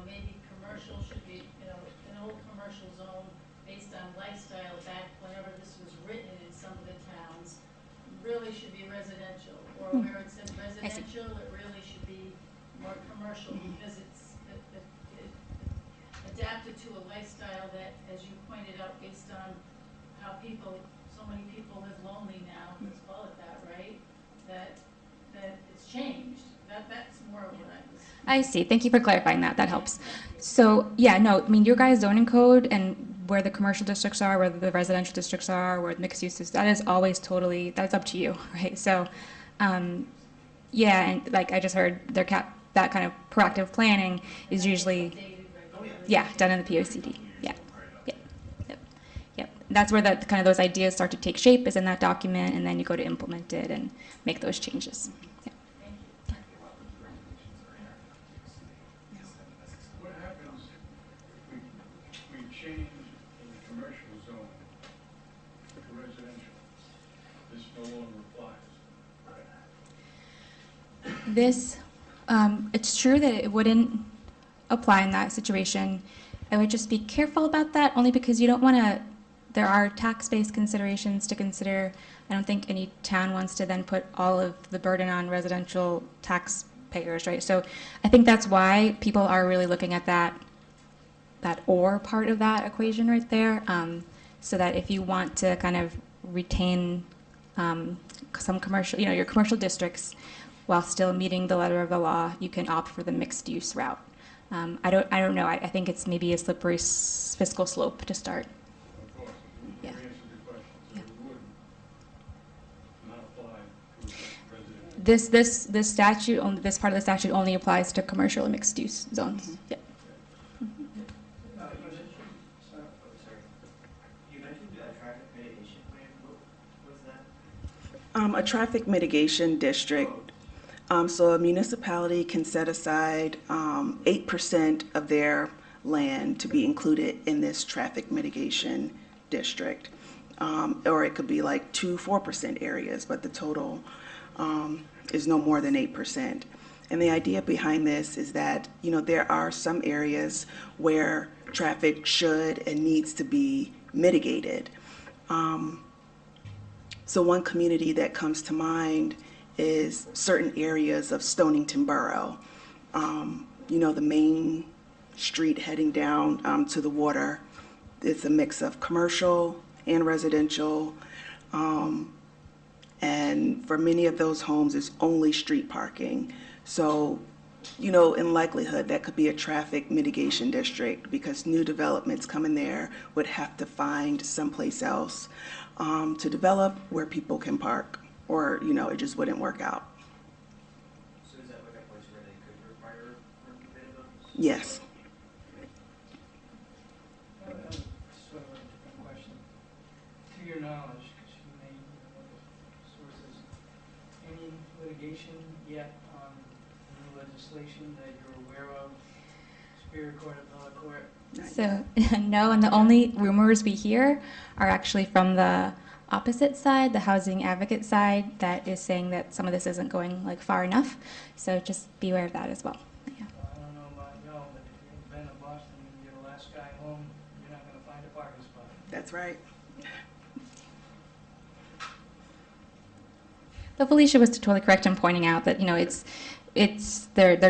maybe commercial should be, an old commercial zone based on lifestyle back whenever this was written in some of the towns, really should be residential. Or where it says residential, it really should be more commercial because it's adapted to a lifestyle that, as you pointed out, based on how so many people live lonely now, let's call it that, right? That it's changed. That's more of what I was. I see. Thank you for clarifying that. That helps. So yeah, no, I mean, your guys' zoning code and where the commercial districts are, where the residential districts are, where the mixed uses, that is always totally, that's up to you, right? So, yeah, and like I just heard, that kind of proactive planning is usually, yeah, done in the POCD. Yeah, yep, yep, yep. That's where that kind of those ideas start to take shape, is in that document, and then you go to implement it and make those changes. Yeah. What happens if we change in the commercial zone to residential? This no longer applies. This, it's true that it wouldn't apply in that situation. I would just be careful about that, only because you don't want to, there are tax-based considerations to consider. I don't think any town wants to then put all of the burden on residential taxpayers, right? So I think that's why people are really looking at that or part of that equation right there, so that if you want to kind of retain some commercial, your commercial districts, while still meeting the letter of the law, you can opt for the mixed use route. I don't know. I think it's maybe a slippery fiscal slope to start. Of course, you Yeah. answered the question, so Yeah. it would not apply to residential. This statute, this part of the statute only applies to commercial and mixed use zones. Yeah. You mentioned, sorry, you mentioned a traffic mitigation plan. What's that? A traffic mitigation district. So a municipality can set aside 8% of their land to be included in this traffic mitigation district. Or it could be like 4% areas, but the total is no more than 8%. And the idea behind this is that, there are some areas where traffic should and needs to be mitigated. So one community that comes to mind is certain areas of Stonington Borough. The main street heading down to the water, it's a mix of commercial and residential. And for many of those homes, it's only street parking. So, in likelihood, that could be a traffic mitigation district, because new developments coming there would have to find someplace else to develop where people can park, or, it just wouldn't work out. So is that like a place where they could require minimums? Yes. Sort of a different question. To your knowledge, because you may know the sources, any litigation yet on new legislation that you're aware of, Superior Court, Appellate Court? So, no, and the only rumors we hear are actually from the opposite side, the housing advocate side, that is saying that some of this isn't going far enough. So just be aware of that as well. Yeah. Well, I don't know about y'all, but if you've been to Boston and you're the last guy home, you're not gonna find a parking spot. That's right. But Felicia was totally correct in pointing out that,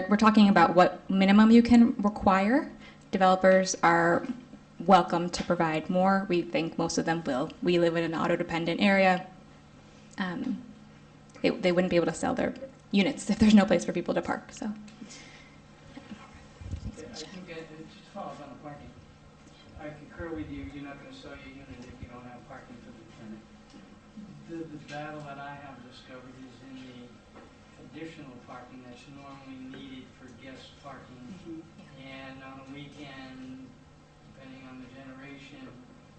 we're talking about what minimum you can require. Developers are welcome to provide more. We think most of them will. We live in an auto-dependent area. They wouldn't be able to sell their units if there's no place for people to park, so. Yeah, I think it just follows on the parking. I concur with you, you're not gonna sell your unit if you don't have parking for the tenant. The battle that I have discovered is in the additional parking that's normally needed for guest parking. And on a weekend, depending on the generation,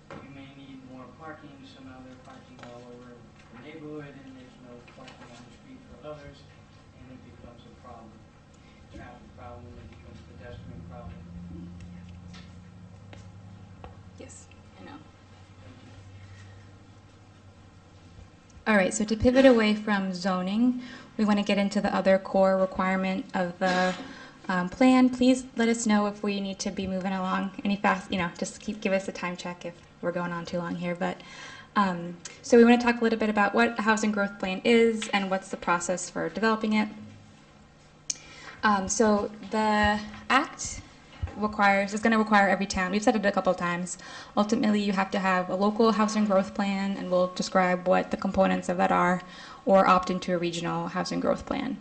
you may need more parking, so now they're parking all over the neighborhood, and there's no parking on the street for others, and it becomes a problem. Traffic problem, it becomes a pedestrian problem. Yes, I know. All right, so to pivot away from zoning, we want to get into the other core requirement of the plan. Please let us know if we need to be moving along any fast, just give us a time check if we're going on too long here. But so we want to talk a little bit about what a housing growth plan is and what's the process for developing it. So the act is going to require every town, we've said it a couple of times, ultimately you have to have a local housing growth plan, and we'll describe what the components of that are, or opt into a regional housing growth plan.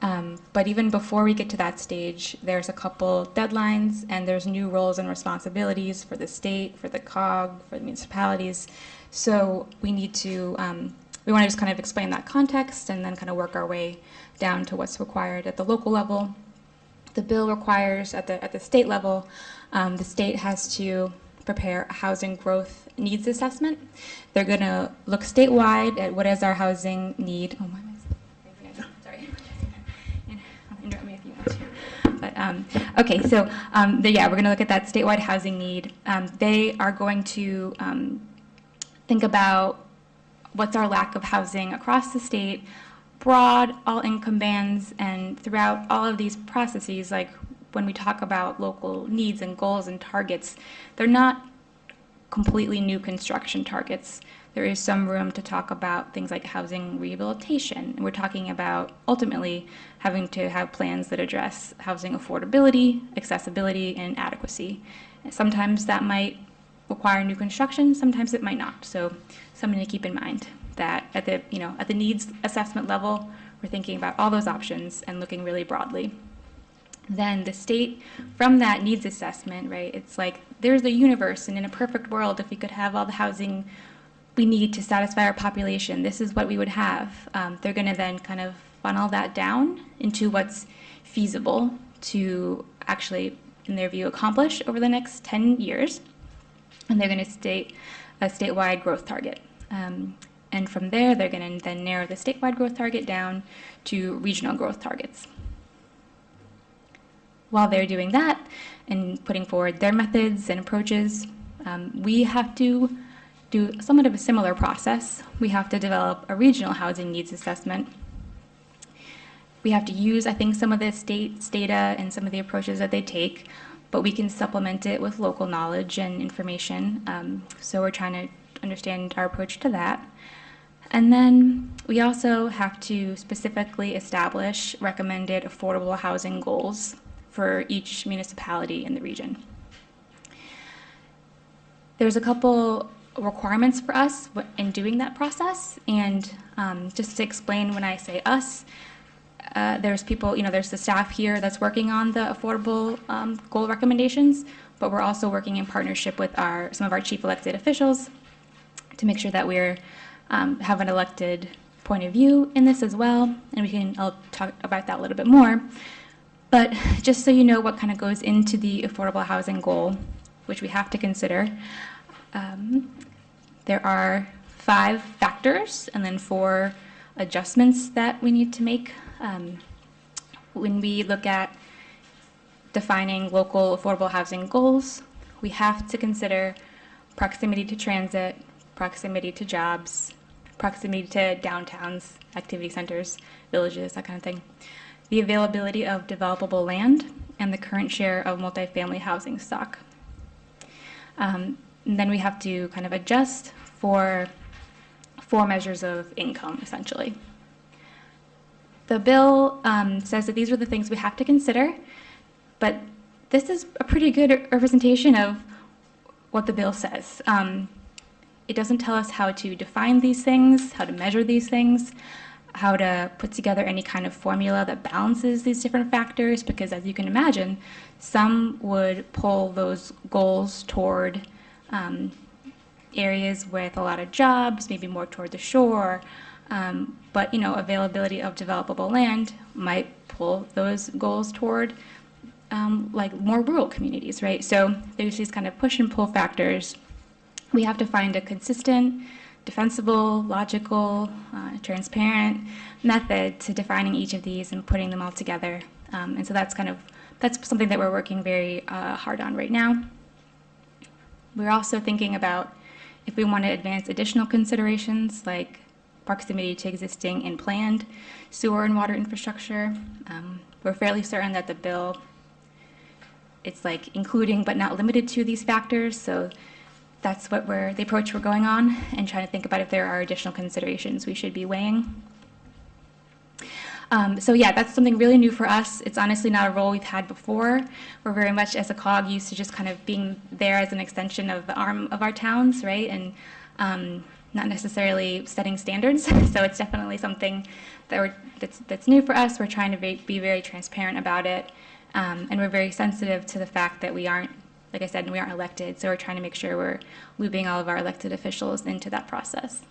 But even before we get to that stage, there's a couple deadlines and there's new roles and responsibilities for the state, for the COG, for the municipalities. So we need to, we want to just kind of explain that context and then kind of work our way down to what's required at the local level. The bill requires at the state level, the state has to prepare a housing growth needs assessment. They're going to look statewide at what is our housing need. Oh my, sorry. Interrupt me if you want to. But okay, so yeah, we're going to look at that statewide housing need. They are going to think about what's our lack of housing across the state, broad, all income bands, and throughout all of these processes, like when we talk about local needs and goals and targets, they're not completely new construction targets. There is some room to talk about things like housing rehabilitation. And we're talking about ultimately having to have plans that address housing affordability, accessibility, and adequacy. Sometimes that might require new construction, sometimes it might not. So something to keep in mind that at the needs assessment level, we're thinking about all those options and looking really broadly. Then the state, from that needs assessment, right, it's like there's the universe, and in a perfect world, if we could have all the housing we need to satisfy our population, this is what we would have. They're going to then kind of funnel that down into what's feasible to actually, in their view, accomplish over the next 10 years. And they're going to state a statewide growth target. And from there, they're going to then narrow the statewide growth target down to regional growth targets. While they're doing that and putting forward their methods and approaches, we have to do somewhat of a similar process. We have to develop a regional housing needs assessment. We have to use, I think, some of the state's data and some of the approaches that they take, but we can supplement it with local knowledge and information. So we're trying to understand our approach to that. And then we also have to specifically establish recommended affordable housing goals for each municipality in the region. There's a couple requirements for us in doing that process, and just to explain, when I say us, there's people, there's the staff here that's working on the affordable goal recommendations, but we're also working in partnership with some of our chief elected officials to make sure that we're have an elected point of view in this as well, and I'll talk about that a little bit more. But just so you know what kind of goes into the affordable housing goal, which we have to consider, there are 5 factors and then 4 adjustments that we need to make. When we look at defining local affordable housing goals, we have to consider proximity to transit, proximity to jobs, proximity to downtowns, activity centers, villages, that kind of thing, the availability of developable land, and the current share of multifamily housing stock. And then we have to kind of adjust for 4 measures of income, essentially. The bill says that these are the things we have to consider, but this is a pretty good representation of what the bill says. It doesn't tell us how to define these things, how to measure these things, how to put together any kind of formula that balances these different factors, because as you can imagine, some would pull those goals toward areas with a lot of jobs, maybe more toward the shore, but availability of developable land might pull those goals toward like more rural communities, right? So there's these kind of push and pull factors. We have to find a consistent, defensible, logical, transparent method to defining each of these and putting them all together. And so that's something that we're working very hard on right now. We're also thinking about if we want to advance additional considerations like proximity to existing and planned sewer and water infrastructure. We're fairly certain that the bill, it's like including but not limited to these factors. So that's the approach we're going on, and trying to think about if there are additional considerations we should be weighing. So yeah, that's something really new for us. It's honestly not a role we've had before. We're very much, as a COG, used to just kind of being there as an extension of the arm of our towns, right? And not necessarily setting standards. So it's definitely something that that's new for us. We're trying to be very transparent about it, and we're very sensitive to the fact that we aren't, like I said, we aren't elected. So we're trying to make sure we're looping all of our elected officials into that process.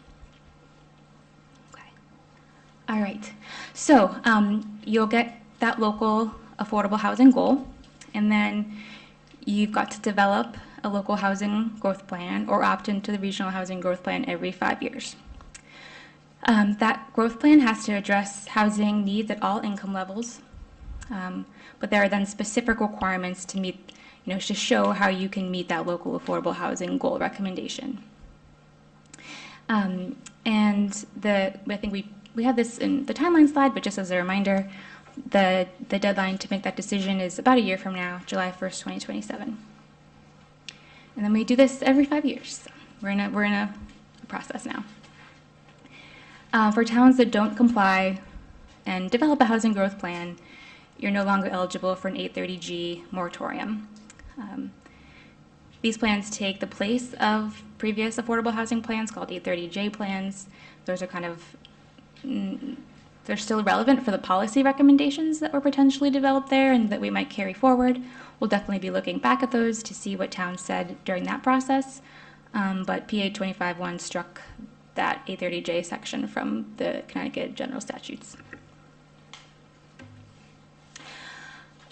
Okay. All right. So you'll get that local affordable housing goal, and then you've got to develop a local housing growth plan or opt into the regional housing growth plan every 5 years. That growth plan has to address housing needs at all income levels, but there are then specific requirements to meet, to show how you can meet that local affordable housing goal recommendation. And I think we have this in the timeline slide, but just as a reminder, the deadline to make that decision is about a year from now, July 1st, 2027. And then we do this every 5 years. So we're in a process now. For towns that don't comply and develop a housing growth plan, you're no longer eligible for an 830G moratorium. These plans take the place of previous affordable housing plans called 830J plans. Those are kind of, they're still relevant for the policy recommendations that were potentially developed there and that we might carry forward. We'll definitely be looking back at those to see what towns said during that process. But PA 25-1 struck that 830J section from the Connecticut general statutes.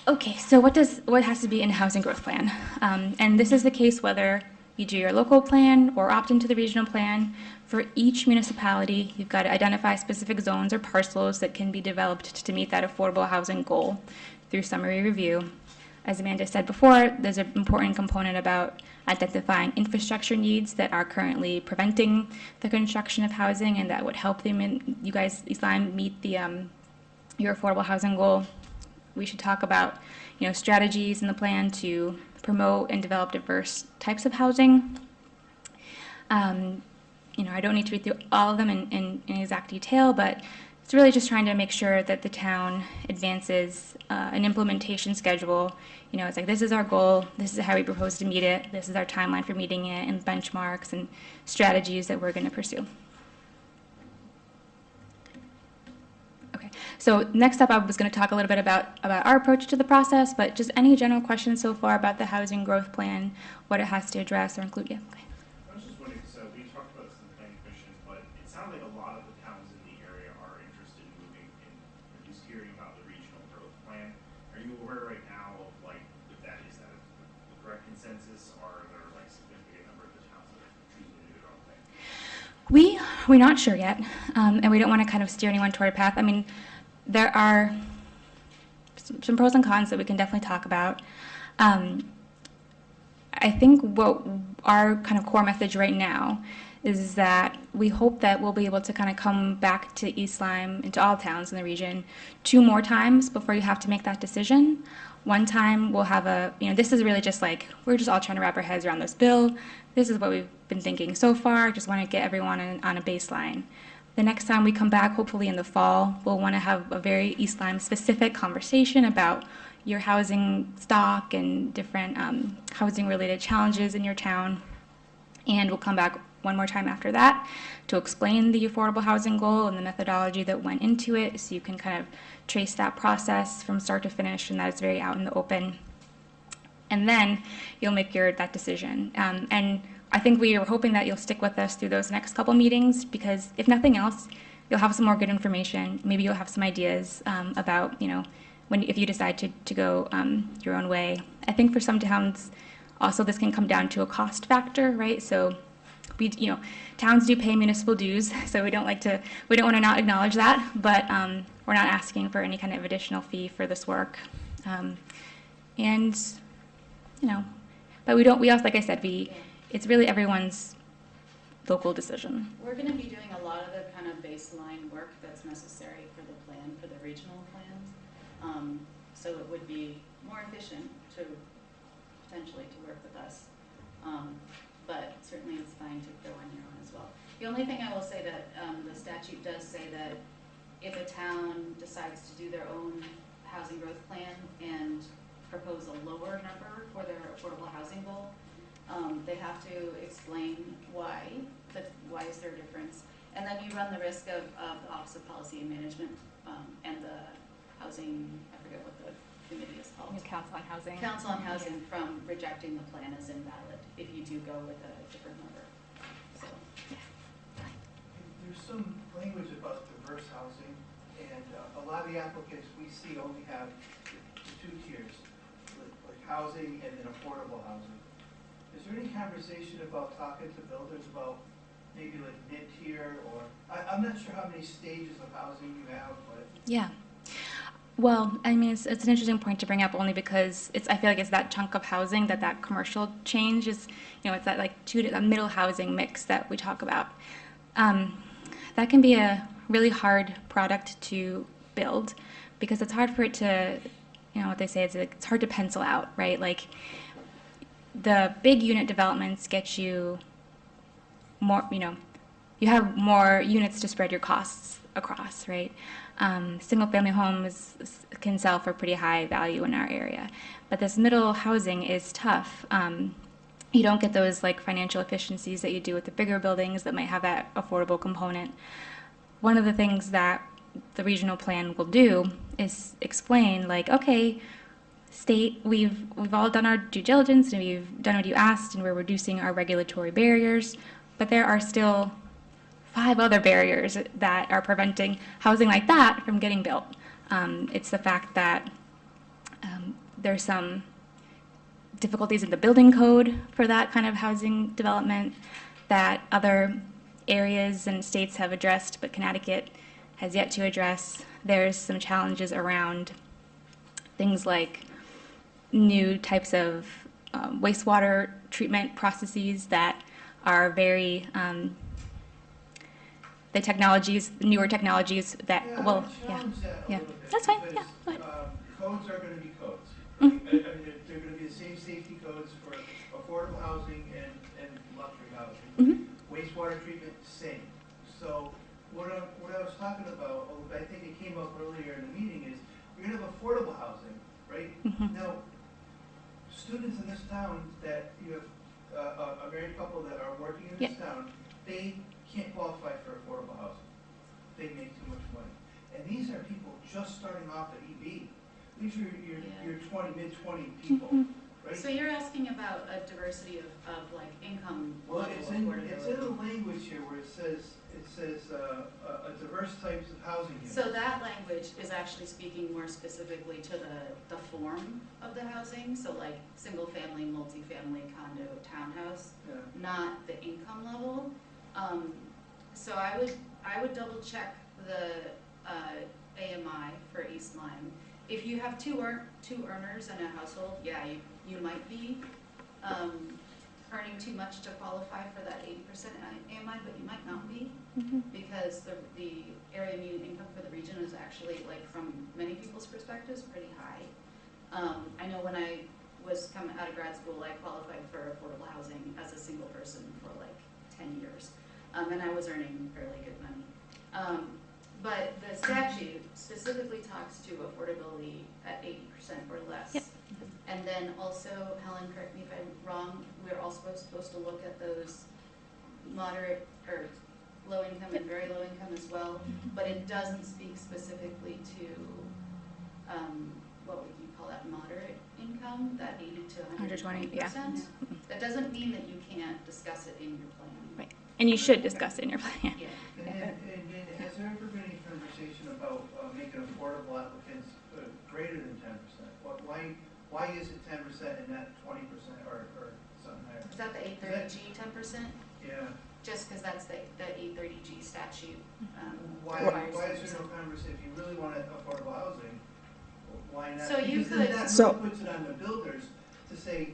Okay, so what has to be in a housing growth plan? And this is the case whether you do your local plan or opt into the regional plan. For each municipality, you've got to identify specific zones or parcels that can be developed to meet that affordable housing goal through summary review. As Amanda said before, there's an important component about identifying infrastructure needs that are currently preventing the construction of housing and that would help them you guys, East Lyme, meet the your affordable housing goal. We should talk about, strategies in the plan to promote and develop diverse types of housing. I don't need to read through all of them in exact detail, but it's really just trying to make sure that the town advances an implementation schedule. It's like, this is our goal, this is how we propose to meet it, this is our timeline for meeting it, and benchmarks and strategies that we're going to pursue. Okay, so next up I was going to talk a little bit about our approach to the process, but just any general questions so far about the housing growth plan, what it has to address or include. Yeah, okay. I was just wondering, so we talked about this in the planning commission, but it sounded like a lot of the towns in the area are interested in moving in, at least hearing about the regional growth plan. Are you aware right now of if that is the correct consensus, or are there a significant number of the towns that are choosing to do their own thing? We're not sure yet, and we don't want to kind of steer anyone toward a path. I mean, there are some pros and cons that we can definitely talk about. I think what our kind of core message right now is that we hope that we'll be able to kind of come back to East Lyme and to all towns in the region 2 more times before you have to make that decision. One time we'll have this is really just we're just all trying to wrap our heads around this bill. This is what we've been thinking so far. Just want to get everyone on a baseline. The next time we come back, hopefully in the fall, we'll want to have a very East Lyme specific conversation about your housing stock and different housing related challenges in your town. And we'll come back one more time after that to explain the affordable housing goal and the methodology that went into it, so you can kind of trace that process from start to finish, and that is very out in the open. And then you'll make that decision. And I think we are hoping that you'll stick with us through those next couple meetings, because if nothing else, you'll have some more good information. Maybe you'll have some ideas about, if you decide to go your own way. I think for some towns, also this can come down to a cost factor, right? So towns do pay municipal dues, so we don't want to not acknowledge that, but we're not asking for any kind of additional fee for this work. But we also, like I said, it's really everyone's local decision. We're going to be doing a lot of the kind of baseline work that's necessary for the plan, for the regional plans. So it would be more efficient to potentially work with us. But certainly it's fine to go on your own as well. The only thing I will say that the statute does say that if a town decides to do their own housing growth plan and propose a lower number for their affordable housing goal, they have to explain why why is there a difference? And then you run the risk of the Office of Policy and Management and the housing, I forget what the committee is called. Council on Housing. Council on Housing from rejecting the plan as invalid if you do go with a different number. So, There's some language about diverse housing, and a lot of the applicants we see only have the two tiers, like housing and then affordable housing. Is there any conversation about talking to builders about maybe like mid-tier, or, I'm not sure how many stages of housing you have, but. Yeah. Well, I mean, it's an interesting point to bring up only because I feel like it's that chunk of housing that commercial change is, it's that like that middle housing mix that we talk about. That can be a really hard product to build because it's hard for it to, what they say is it's hard to pencil out, right? Like the big unit developments get you more, you have more units to spread your costs across, right? Single-family homes can sell for pretty high value in our area, but this middle housing is tough. You don't get those like financial efficiencies that you do with the bigger buildings that might have that affordable component. One of the things that the regional plan will do is explain, like, okay, state, we've all done our due diligence and we've done what you asked, and we're reducing our regulatory barriers, but there are still 5 other barriers that are preventing housing like that from getting built. It's the fact that there's some difficulties in the building code for that kind of housing development that other areas and states have addressed, but Connecticut has yet to address. There's some challenges around things like new types of wastewater treatment processes that are very newer technologies that Yeah, will, I challenge that a yeah, little bit. that's fine, because, yeah, go ahead. Codes are gonna be codes. Mhm. I mean, they're gonna be the same safety codes for affordable housing and luxury housing. Mhm. Wastewater treatment, same. So what I was talking about, I think it came up earlier in the meeting, is you're gonna have affordable housing, right? Mhm. Now, students in this town that you have, a married couple that are working in this town, they can't qualify for affordable housing. They make too much money. And these are people just starting off at EB. These are your mid-20 people, right? so you're asking about a diversity of like income Well, level it's in affordability. the language here where it says a diverse types of housing units. So that language is actually speaking more specifically to the form of the housing, so like single-family, multifamily, condo, townhouse, Yeah. not the income level. So I would double check the AMI for East Lyme. If you have two earners in a household, yeah, you might be earning too much to qualify for that 80% AMI, but you might not be, because the area median income for the region is actually, like, from many people's perspectives, pretty high. I know when I was coming out of grad school, I qualified for affordable housing as a single person for like 10 years, and I was earning fairly good money. But the statute specifically talks to affordability at 80% or less. Yep. And then also, Helen, correct me if I'm wrong, we're also supposed to look at those moderate or low income and very low income as well, but it doesn't speak specifically to, what would you call that, moderate income, that 80 to 120%. yeah. That doesn't mean that you can't discuss it in your plan. Right. And you should discuss it in your plan. Yeah. And has there ever been any conversation about making affordable applicants greater than 10%? Why is it 10% and not 20% or something higher? Is that the 830G 10%? Yeah. Just because that's the 830G statute. Why requires is there no 10%. conversation? If you really want affordable housing, why not? So you Because then could- that So- really puts it on the builders to say,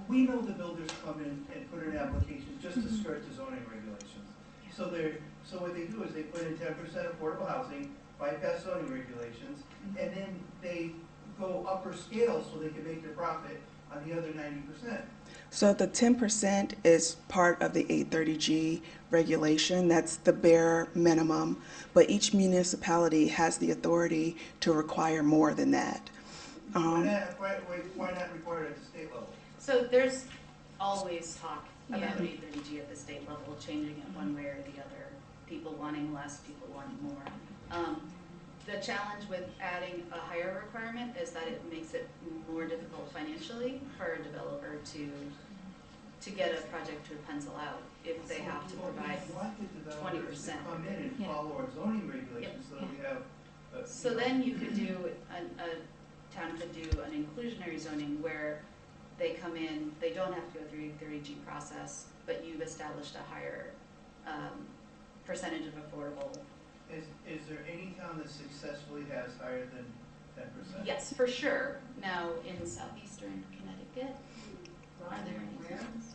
we know the builders come in and put in an application just to skirt the zoning regulations. So what they do is they put in 10% affordable housing, bypass zoning regulations, and then they go upper scale so they can make their profit on the other 90%. So the 10% is part of the 830G regulation. That's the bare minimum. But each municipality has the authority to require more than that. Why not require it at the state level? So there's always talk about Yeah. 830G at the state level, changing it one way or the other, people wanting less, people wanting more. The challenge with adding a higher requirement is that it makes it more difficult financially for a developer to get a project to pencil out if they have to provide. We want the developers to 20%. come in and Yeah. follow our zoning regulations so that we have. So then you could do, a town could do an inclusionary zoning where they come in, they don't have to go through the 30G process, but you've established a higher percentage of affordable. Is there any town that successfully has higher than 10%? Yes, for sure. Now, in southeastern Connecticut, are there any Where? zones?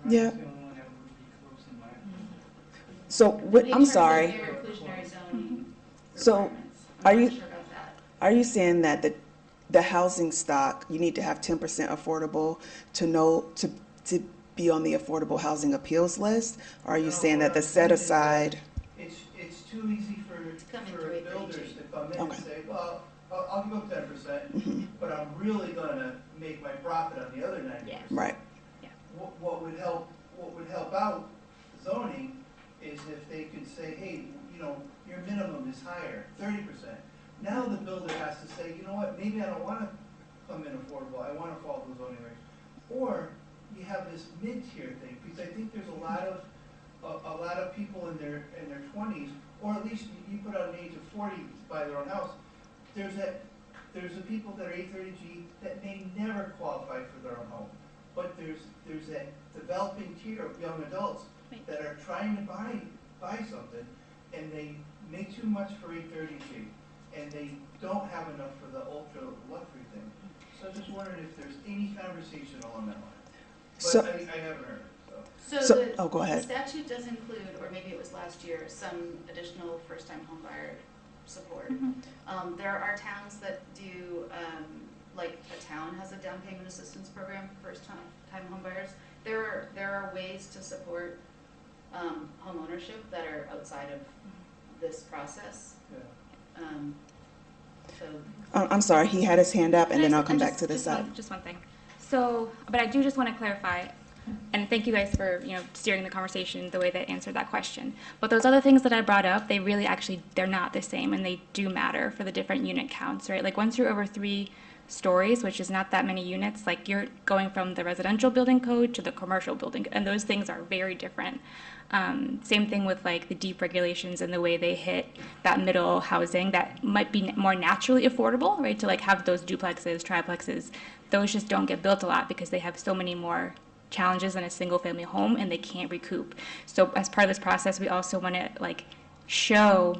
Yeah. Brian's the only one that would be close in my opinion. So, what, In I'm terms of sorry, their inclusionary zoning So, requirements. are I'm you- not sure about that. are you saying that the housing stock, you need to have 10% affordable to be on the affordable housing appeals list? Or are you No, saying what that the I'm saying set is that aside? It's too easy for come in for through 830G. builders to come in and Okay. say, well, I'll give up 10%, Mhm. but I'm really gonna make my profit on the other 90%. Right. What would help out zoning is if they could say, hey, your minimum is higher, 30%. Now the builder has to say, you know what, maybe I don't wanna come in affordable, I wanna follow the zoning regs. Or you have this mid-tier thing, because I think there's a lot of people in their 20s, or at least you put out an age of 40 to buy their own house. There's the people that are 830G that may never qualify for their own home. But there's that developing tier of young adults Right. that are trying to buy something, and they make too much for 830G, and they don't have enough for the ultra luxury thing. So I'm just wondering if there's any conversation along that line. So- But I haven't heard it, so. So- oh, go ahead. The statute does include, or maybe it was last year, some additional first-time homebuyer support. Mhm. There are towns that do, like a town has a down payment assistance program for first-time homebuyers. There are ways to support homeownership that are outside of this process. Yeah. So I'm sorry, he had his hand up, and then I'll come back to this just side. Just one thing. So, but I do just want to clarify, and thank you guys for, steering the conversation the way that answered that question. But those other things that I brought up, they really actually, they're not the same, and they do matter for the different unit counts, right? Like once you're over 3 stories, which is not that many units, like you're going from the residential building code to the commercial building, and those things are very different. Same thing with like the deep regulations and the way they hit that middle housing that might be more naturally affordable, right? To like have those duplexes, triplexes, those just don't get built a lot because they have so many more challenges than a single family home and they can't recoup. So as part of this process, we also want to like show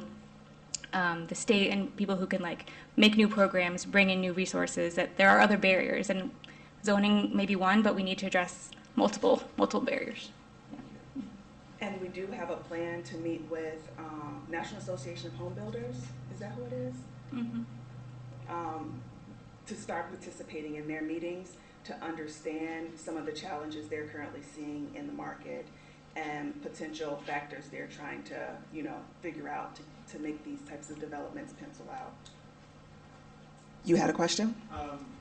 the state and people who can like make new programs, bring in new resources, that there are other barriers, and zoning may be one, but we need to address multiple barriers. And we do have a plan to meet with National Association of Home Builders, is that who it is? To start participating in their meetings to understand some of the challenges they're currently seeing in the market and potential factors they're trying to, figure out to make these types of developments pencil out. You had a question?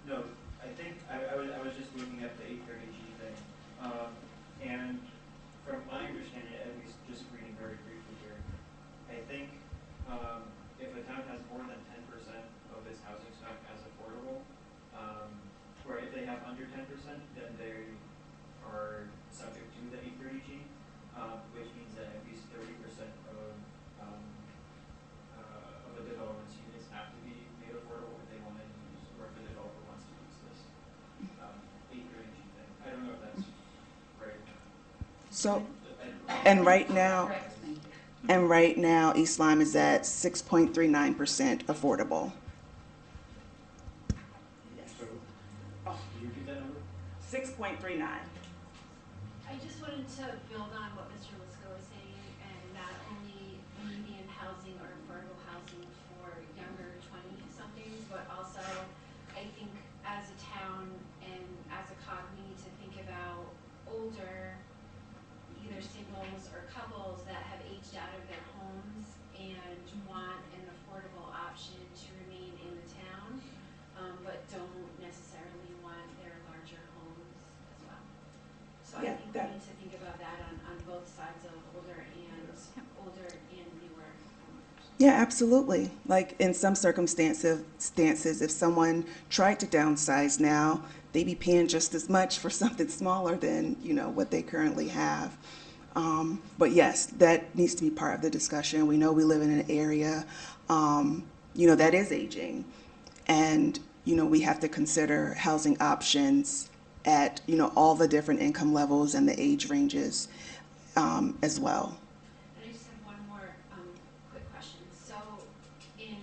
No, I think I was just looking at the 830G thing. And from my understanding, at least just reading very briefly here, I think if a town has more than 10% of its housing stock as affordable, or if they have under 10%, then they are subject to the 830G, which means that at least 30% of a development's units have to be made affordable if they want to use, or if the developer wants to use this 830G thing. I don't know if that's right. So, and right now, correct, thank you. and right now, East Lyme is at 6.39% affordable. So, can you repeat that number? 6.39. I just wanted to build on what Mr. Lisco was saying, and not only median housing or affordable housing for younger 20-somethings, but also I think as a town and as a COG, we need to think about older, either singles or couples that have aged out of their homes and want an affordable option to remain in the town, but don't necessarily want their larger homes as well. Yeah, absolutely. Like in some circumstances, if someone tried to downsize now, they'd be paying just as much for something smaller than, what they currently have. But yes, that needs to be part of the discussion. We know we live in an area, that is aging. And, we have to consider housing options at, all the different income levels and the age ranges, as well. And I just have one more quick question. So in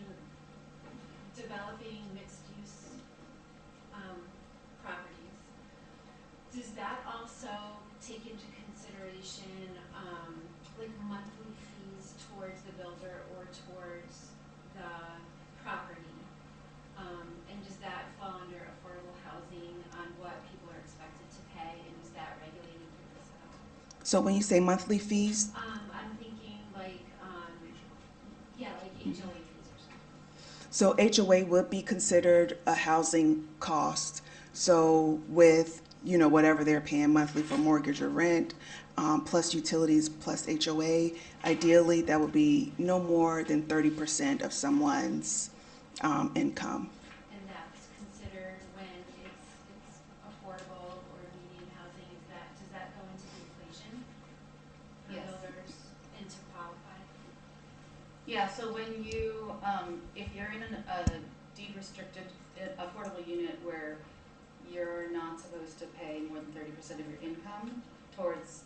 developing mixed-use properties, does that also take into consideration like monthly fees towards the builder or towards the property? And does that fall under affordable housing on what people are expected to pay, and is that regulated through this at all? So when you say monthly fees, I'm thinking like, yeah, like HOA fees or something. so HOA would be considered a housing cost. So with, whatever they're paying monthly for mortgage or rent, plus utilities, plus HOA, ideally that would be no more than 30% of someone's income. And that's considered when it's affordable or median housing, does that go into the equation for Yes. builders and to qualify? Yeah, so when you, if you're in a deed restricted affordable unit where you're not supposed to pay more than 30% of your income towards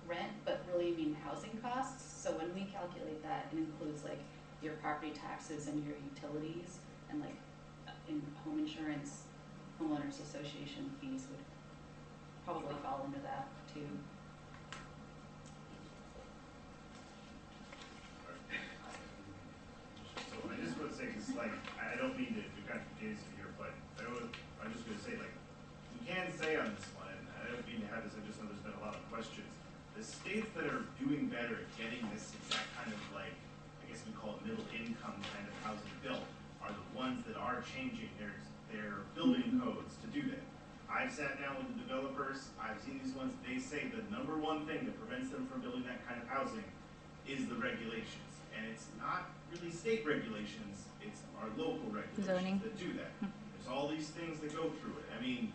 rent, but really mean housing costs. So when we calculate that, it includes like your property taxes and your utilities, and like in home insurance, homeowners association fees would probably fall into that too. So I just want to say, because like, I don't mean to kind of confuse you here, but I'm just going to say, like, we can say on this one, and I don't mean to have this, I just know there's been a lot of questions. The states that are doing better at getting this exact kind of like, I guess we call it middle income kind of housing built, are the ones that are changing their building codes to do that. I've sat down with the developers, I've seen these ones, they say the number one thing that prevents them from building that kind of housing is the regulations. And it's not really state regulations, it's our local regulations Zoning. that do that. There's all these things that go through it. I mean,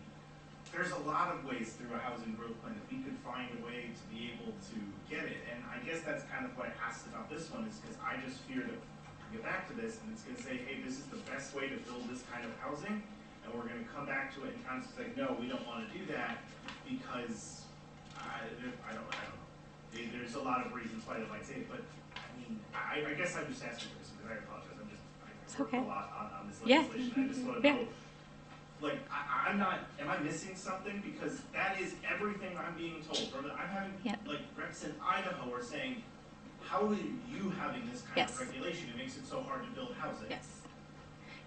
there's a lot of ways through a housing growth plan that we could find a way to be able to get it. And I guess that's kind of what I asked about this one, is because I just fear that we get back to this and it's gonna say, hey, this is the best way to build this kind of housing. And we're gonna come back to it and council's like, no, we don't wanna do that because I don't know. There's a lot of reasons why they might say it, but I mean, I guess I'm just asking for this because I apologize. I work okay. a lot on this Yeah. legislation. I just wanna know, like, I'm not, am I missing something? Because that is everything I'm being told. I'm having, Yep. like, reps in Idaho are saying, how are you having this kind Yes. of regulation? It makes it so hard to build housing. Yes.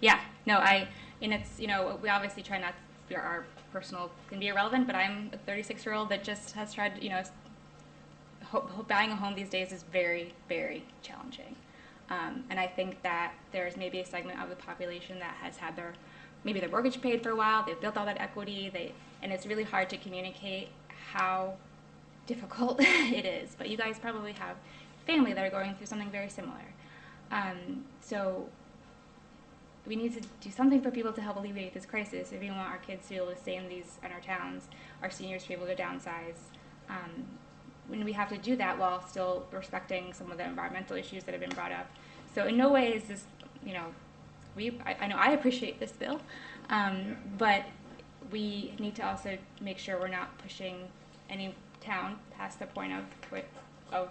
Yeah, no, and it's, we obviously try not, our personal can be irrelevant, but I'm a 36-year-old that just has tried, buying a home these days is very, very challenging. And I think that there's maybe a segment of the population that has had maybe their mortgage paid for a while, they've built all that equity, and it's really hard to communicate how difficult it is. But you guys probably have family that are going through something very similar. So we need to do something for people to help alleviate this crisis. If we want our kids to be able to stay in our towns, our seniors to be able to downsize, when we have to do that while still respecting some of the environmental issues that have been brought up. So in no way is this, I know I appreciate this bill, but we need to also make sure we're not pushing any town past the point of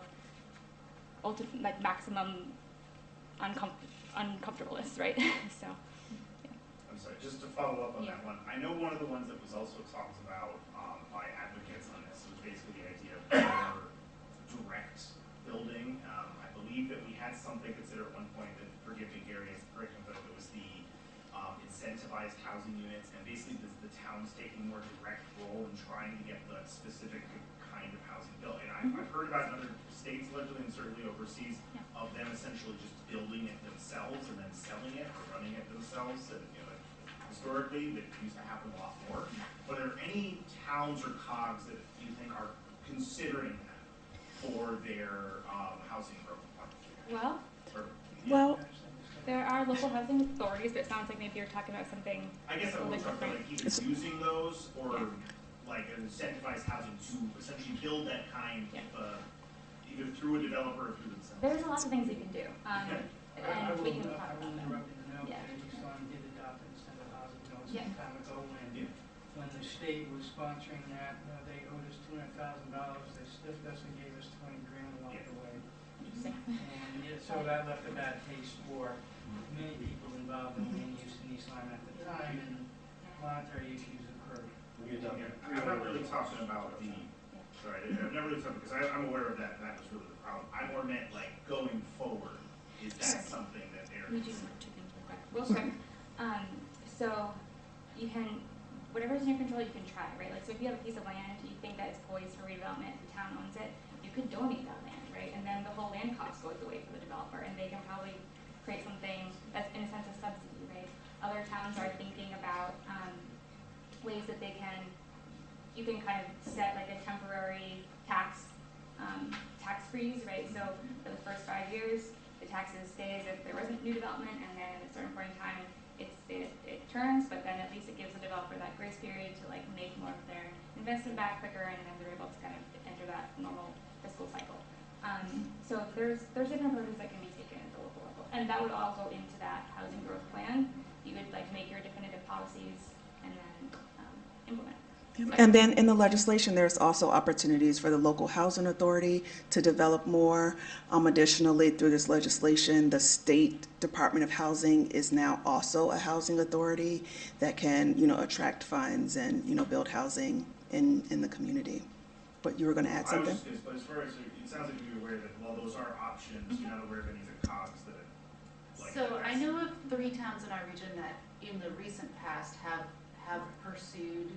ultimate, like, maximum uncomfortableness, right? So, yeah. I'm sorry, just to follow up on that one. I know one of the ones that was also talked about by advocates on this was basically the idea of more direct building. I believe that we had something considered at one point that, forgive me, Gary, correct me, but it was the incentivized housing units, and basically the town's taking more direct role in trying to get the specific kind of housing built. And I've heard about in other states, allegedly, and certainly overseas, of them essentially just building it themselves and then selling it or running it themselves. And historically, that used to happen a lot more. But are there any towns or cogs that you think are considering that for their housing growth plan? Well, Or Well, There are local housing authorities, but it sounds like maybe you're talking about something I guess a I'm little talking about different. like either using those or like an incentivized housing to essentially build that kind of, either through a developer or through themselves. There's lots of things you can do, I and will, we can I talk will about them. interrupt you to note Yeah. that East Lyme did adopt incentive housing zones Yeah. some time ago Yeah. when the state was sponsoring that, they owed us $200,000, they stiffed us and gave us 20 grand and walked away. Interesting. And so that left a bad taste for many people involved in land use in East Lyme at the time, and monetary issues occurred. We adopted Yeah, I'm not really talking about the, sorry, I'm not really talking, because I'm aware of that, and that was really the problem. I more meant like going forward, is that Sure. something that they're? We do want two things real quick. Real quick. So you can, whatever's in your control, you can try, right? Like, so if you have a piece of land, you think that it's poised for redevelopment, the town owns it, you could donate that land, right? And then the whole land cost goes away for the developer, and they can probably create something that's in a sense a subsidy, right? Other towns are thinking about ways that they can, you can kind of set like a temporary tax freeze, right? So for the first 5 years, the taxes stay as if there wasn't new development, and then at a certain point in time, it turns, but then at least it gives the developer that grace period to like make more of their investment back quicker, and then they're able to kind of enter that normal fiscal cycle. So there's different approaches that can be taken at the local level, and that would all go into that housing growth plan. You would like make your definitive policies and then implement. and then in the legislation, there's also opportunities for the local housing authority to develop more. Additionally, through this legislation, the State Department of Housing is now also a housing authority that can, attract funds and, build housing in the community. But you were going to add I was something? just gonna, but as far as, it sounds like you're aware that while those are options, you're not aware of any of the cogs that, like. So I know of 3 towns in our region that in the recent past have pursued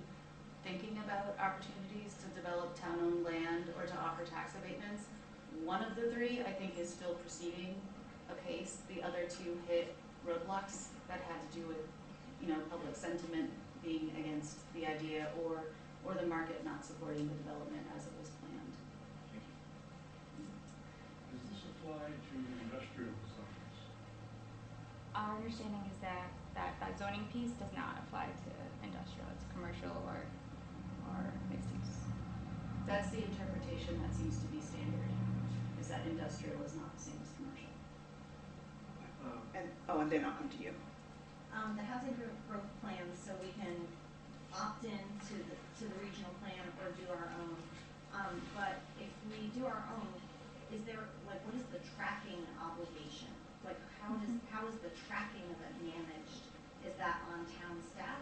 thinking about opportunities to develop town-owned land or to offer tax abatements. One of the 3, I think, is still proceeding apace. The other 2 hit roadblocks that had to do with, public sentiment being against the idea or the market not supporting the development as it was planned. Does this apply to industrial zones? Our understanding is that zoning piece does not apply to industrial. It's commercial or mixed use. That's the interpretation that seems to be standard, is that industrial is not the same as commercial. And then I'll come to you. The housing growth plans, so we can opt in to the regional plan or do our own. But if we do our own, is there, like, what is the tracking obligation? Like, how is the tracking of it managed? Is that on town staff?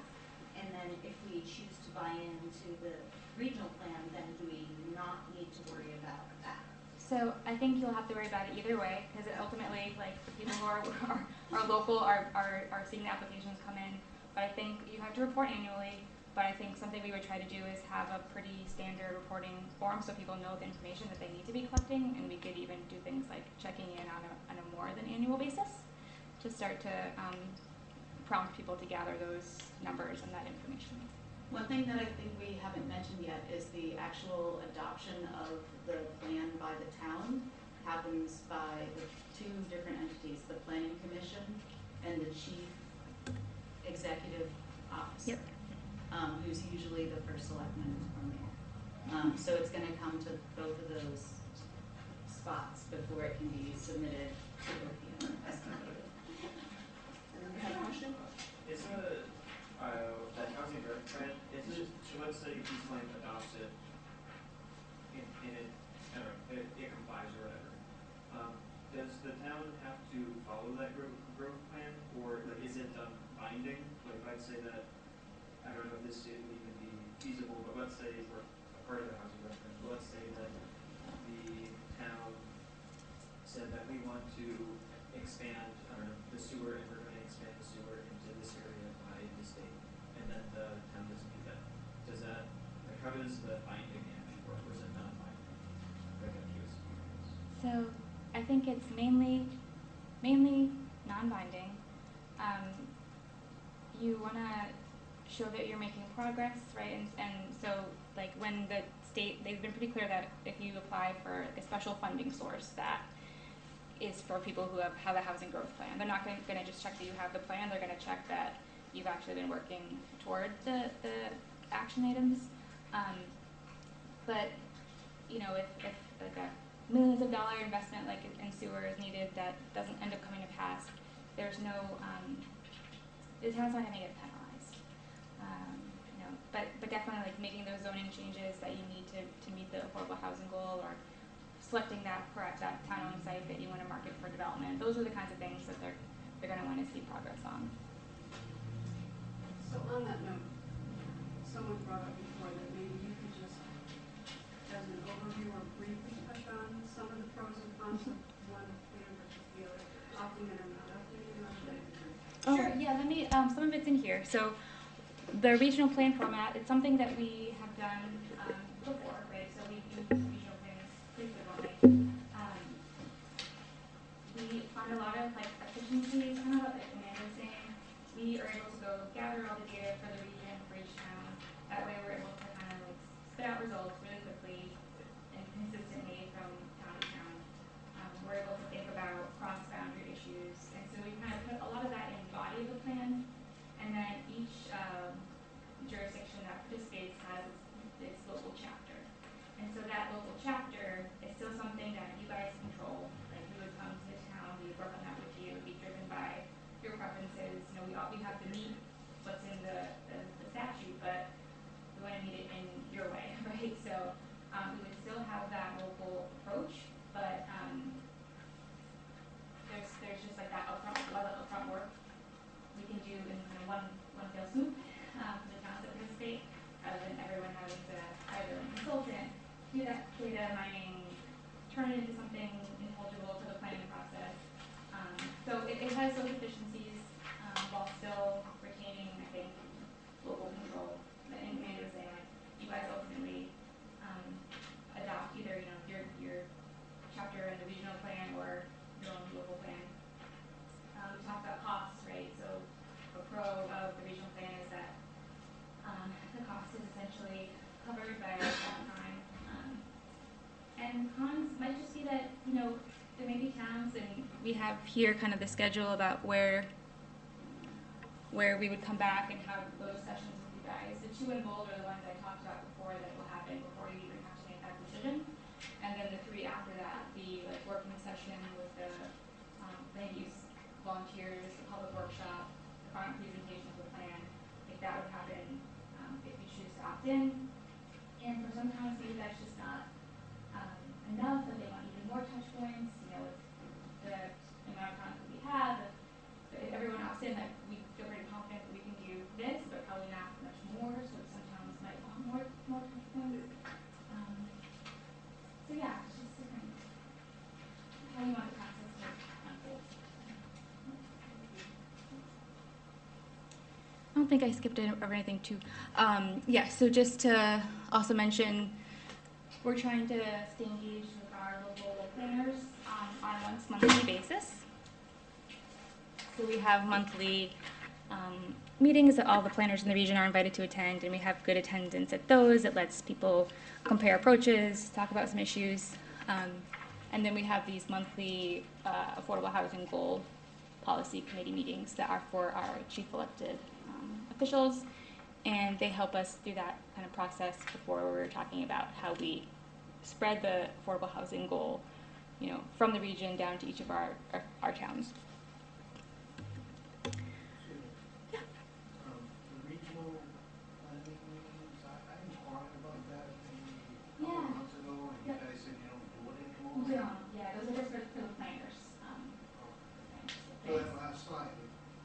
And then if we choose to buy into the regional plan, then do we not need to worry about that? So I think you'll have to worry about it either way, because ultimately, like, the people who are local are seeing the applications come in. But I think you have to report annually. But I think something we would try to do is have a pretty standard reporting form so people know the information that they need to be collecting, and we could even do things like checking in on a more than annual basis to start to prompt people to gather those numbers and that information. One thing that I think we haven't mentioned yet is the actual adoption of the plan by the town happens by the 2 different entities, the planning commission and the chief executive officer. Yep. Who's usually the first selectman or mayor. So it's gonna come to both of those spots before it can be submitted to the estimated. And then you have a question? Is the housing growth plan, so let's say East Lyme adopts it in it, I don't know, it complies or whatever. Does the town have to follow that growth plan, or like, is it binding? Like, let's say that, I don't know if this would even be feasible, but let's say we're a part of the housing growth plan, but let's say that the town said that we want to expand, I don't know, the sewer, and we're going to expand the sewer into this area by this date, and then the town doesn't do that. Does that, like, how does the binding actually work, or is it not binding? Like, I'm curious. So I think it's mainly non-binding. You want to show that you're making progress, right? And so, like, when the state, they've been pretty clear that if you apply for a special funding source, that is for people who have a housing growth plan. They're not gonna just check that you have the plan, they're gonna check that you've actually been working toward the action items. But, you know, if like a millions of dollar investment like in sewer is needed that doesn't end up coming to pass, there's no, the town's not gonna get penalized. You know, but definitely like making those zoning changes that you need to meet the affordable housing goal, or selecting that town-owned site that you wanna market for development, those are the kinds of things that they're gonna wanna see progress on. So on that note, someone brought up before that maybe you could just, as an overview or briefly touch on some of the pros and cons of one plan versus the other, opting in or not opting in, or that would be great. Sure, yeah, let me, some of it's in here. So the regional plan format, it's something that we have done before, right? So we've used regional plans pretty frequently. We find a lot of like efficiencies, kind of what like Amanda was saying. We are able to go gather all the data for the region, for each town. That way we're able to kind of like spit out results really quickly and consistently from town to town. We're able to think about cross-boundary issues. And so we kind of put a lot of that in the body of the plan. And then each jurisdiction that participates has its local chapter. And so that local chapter is still something that you guys control. Like we would come to the town, we would work on that with you, it would be driven by your preferences. You know, we have to meet what's in the statute, but we want to meet it in your way, right? So we would still have that local approach, but there's just like that upfront, a lot of upfront work we can do in kind of one fell swoop for the towns that participate, rather than everyone having to hire their own consultant, do that data mining, turn it into something intelligible for the planning process. So it has those efficiencies while still retaining, I think, local control. And Amanda was saying, like, you guys ultimately adopt either, you know, your chapter in the regional plan or your own local plan. We talked about costs, right? So a pro of the regional plan is that the cost is essentially covered by that time. And cons might just be that, you know, there may be towns, and we have here kind of the schedule about where we would come back and have those sessions with you guys. The two in bold are the ones I talked about before that will happen before you even have to make that decision. And then the three after that, the like working session with the land use volunteers, the public workshop, the final presentation of the plan, if that would happen if you choose to opt in. And for some towns, maybe that's just not enough, that they want even more touch points, you know, with the amount of time that we have, if everyone opts in, that we feel pretty confident that we can do this, but probably not much more, so some towns might want more touch points. So yeah, it's just different how you want the process to unfold. I don't think I skipped over anything too. Yeah, so just to also mention, we're trying to stay engaged with our local planners on a monthly basis. So we have monthly meetings that all the planners in the region are invited to attend, and we have good attendance at those. It lets people compare approaches, talk about some issues. And then we have these monthly affordable housing goal policy committee meetings that are for our chief elected officials, and they help us through that kind of process before we were talking about how we spread the affordable housing goal, you know, from the region down to each of our towns. The regional planning meetings, I inquired about that maybe a couple Yeah. months ago, and you guys said you don't do it anymore. Yeah, those are just for the planners. So that last slide,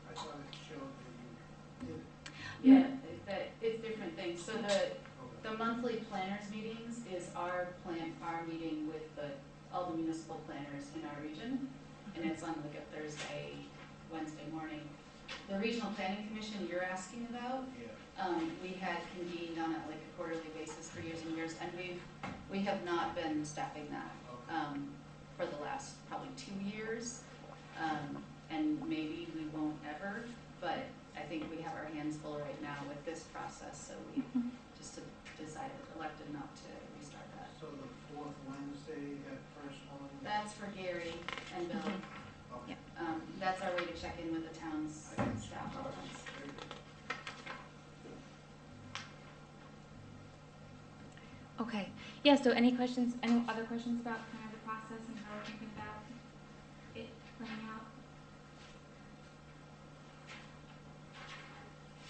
I thought it showed that you did it. Yeah, it's different things. So the monthly planners meetings is our meeting with all the municipal planners in our region, and it's on like a Thursday, Wednesday morning. The regional planning commission you're asking about, we had convened on like a quarterly basis for years and years, and we have not been staffing that for the last probably 2 years, and maybe we won't ever, but I think we have our hands full right now with this process, so we just elected not to restart that. So the fourth Wednesday, that first one? That's for Gary, and Bill. Yeah. That's our way to check in with the town's staff all at once. Okay, yeah, so any questions, any other questions about kind of the process and how we're thinking about it playing out?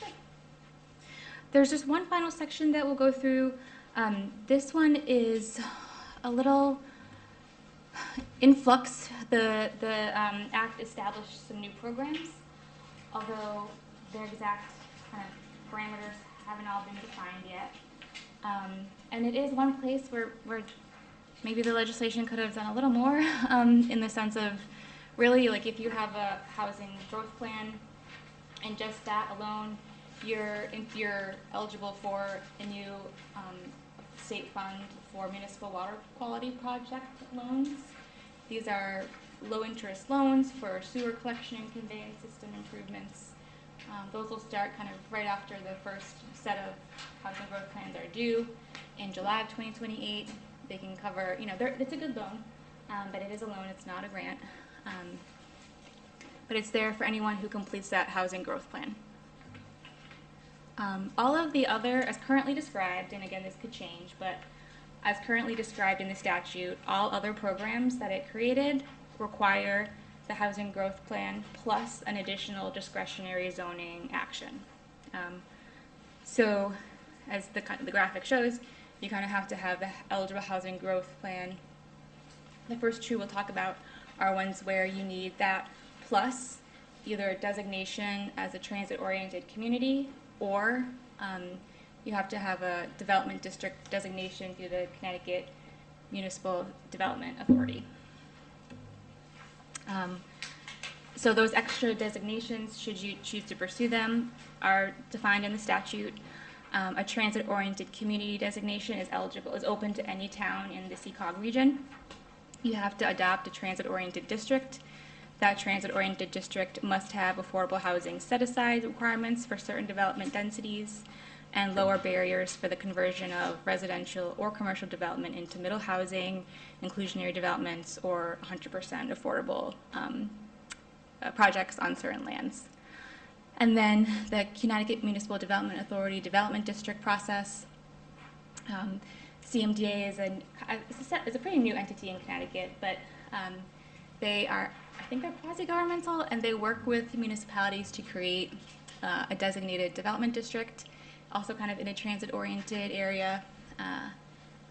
Good. There's just one final section that we'll go through. This one is a little in flux. The Act established some new programs, although their exact kind of parameters haven't all been defined yet. And it is one place where maybe the legislation could have done a little more in the sense of really, like, if you have a housing growth plan and just that alone, if you're eligible for a new state fund for municipal water quality project loans. These are low-interest loans for sewer collection and conveyance system improvements. Those will start kind of right after the first set of housing growth plans are due in July of 2028. They can cover, it's a good loan, but it is a loan, it's not a grant. But it's there for anyone who completes that housing growth plan. All of the other, as currently described, and again, this could change, but as currently described in the statute, all other programs that it created require the housing growth plan plus an additional discretionary zoning action. So as the graphic shows, you kind of have to have the eligible housing growth plan. The first two we'll talk about are ones where you need that plus either a designation as a transit-oriented community, or you have to have a development district designation through the Connecticut Municipal Development Authority. So those extra designations, should you choose to pursue them, are defined in the statute. A transit-oriented community designation is open to any town in the CCOG region. You have to adopt a transit-oriented district. That transit-oriented district must have affordable housing set-aside requirements for certain development densities and lower barriers for the conversion of residential or commercial development into middle housing, inclusionary developments, or 100% affordable projects on certain lands. And then the Connecticut Municipal Development Authority Development District process. CMDA is a pretty new entity in Connecticut, but they are, I think they're quasi-governmental, and they work with municipalities to create a designated development district, also kind of in a transit-oriented area.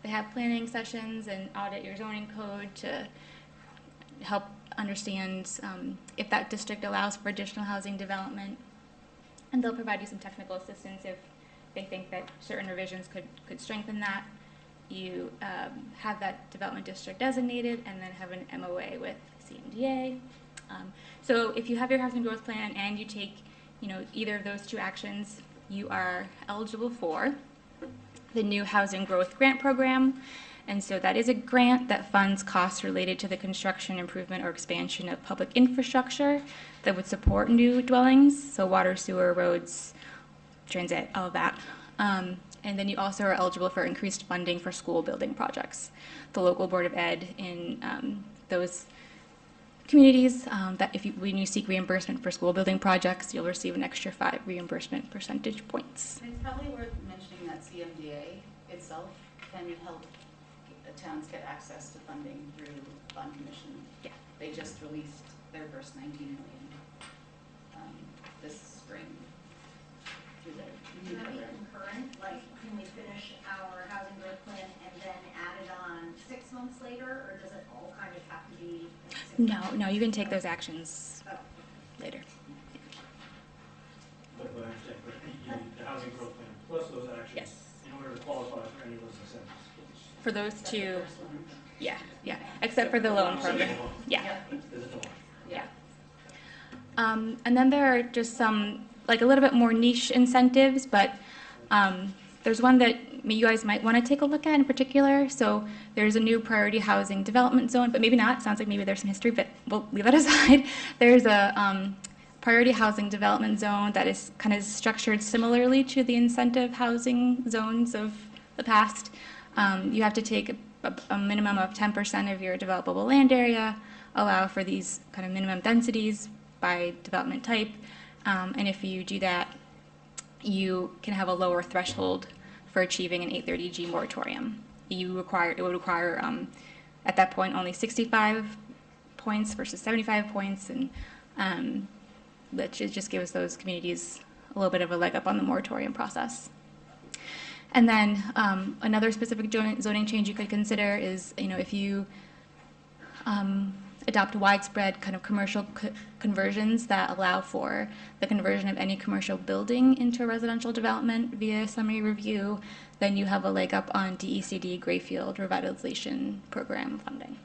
They have planning sessions and audit your zoning code to help understand if that district allows for additional housing development. And they'll provide you some technical assistance if they think that certain revisions could strengthen that. You have that development district designated and then have an MOA with CMDA. So if you have your housing growth plan and you take either of those two actions, you are eligible for the new Housing Growth Grant Program. And so that is a grant that funds costs related to the construction, improvement, or expansion of public infrastructure that would support new dwellings, so water, sewer, roads, transit, all of that. And then you also are eligible for increased funding for school building projects. The local Board of Ed in those communities, when you seek reimbursement for school building projects, you'll receive an extra 5 reimbursement percentage points. And it's probably worth mentioning that CMDA itself can help towns get access to funding through bond commission. Yeah. They just released their first 19 million this spring through their new Can we program. concurrent, like, can we finish our housing growth plan and then add it on 6 months later, or does it all kind of have to be? No, you can take those actions Oh. later. But I understand, but you need the housing growth plan plus those actions. Yes. In order to qualify for any of those incentives. For those That's two, the first one. yeah, except for the loan program. Yeah. Is it the one? Yeah. And then there are just some, like, a little bit more niche incentives, but there's one that you guys might want to take a look at in particular. So there's a new priority housing development zone, but maybe not. It sounds like maybe there's some history, but we'll leave that aside. There's a priority housing development zone that is kind of structured similarly to the incentive housing zones of the past. You have to take a minimum of 10% of your developable land area, allow for these kind of minimum densities by development type. And if you do that, you can have a lower threshold for achieving an 830G moratorium. It would require at that point only 65 points versus 75 points, and that just gives those communities a little bit of a leg up on the moratorium process. And then another specific zoning change you could consider is, if you adopt widespread kind of commercial conversions that allow for the conversion of any commercial building into residential development via summary review, then you have a leg up on DECD Grayfield Revitalization Program funding.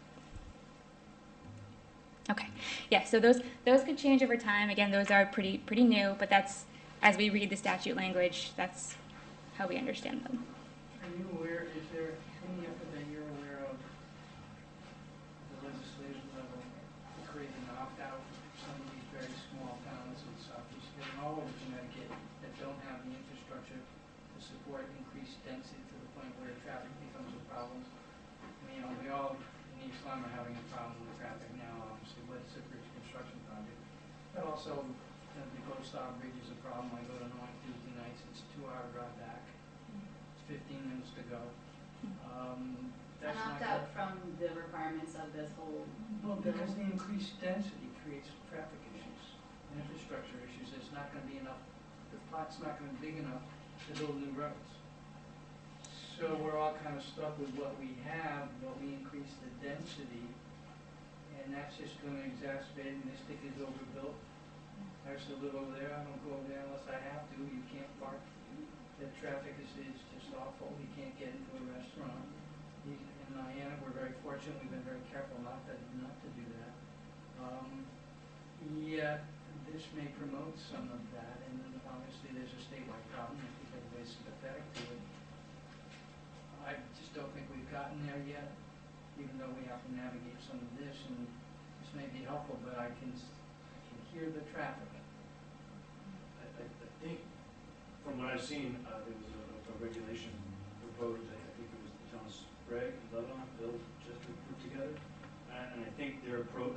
Okay, yeah, so those could change over time. Again, those are pretty new, but that's, as we read the statute language, that's how we understand them. Are you aware, is there any effort that you're aware of the legislative level to create an opt-out for some of these very small towns in Southeast and all over Connecticut that don't have the infrastructure to support increased density to the point where traffic becomes a problem? I mean, we all in East Lyme are having a problem with traffic now, obviously, with the bridge construction project. But also, the Gold Star Bridge is a problem. I go to North Tuesday nights, it's a 2-hour drive back. It's 15 minutes to go. An opt-out from the requirements of this whole Well, bill. because the increased density creates traffic issues, infrastructure issues. There's not going to be enough, the plot's not going to be big enough to build new roads. So we're all kind of stuck with what we have, but we increase the density, and that's just going to exacerbate. Mystic is overbuilt. I used to live over there. I don't go over there unless I have to. You can't park. The traffic is just awful. You can't get into a restaurant. In Niantic, we're very fortunate. We've been very careful not to do that. Yet this may promote some of that, and then obviously there's a statewide problem. I think everybody's sympathetic to it. I just don't think we've gotten there yet, even though we have to navigate some of this, and this may be helpful, but I can hear the traffic. I think, from what I've seen, there was a regulation proposed, I think it was the Thomas Gregg and Lebanon bill just put together. And I think their approach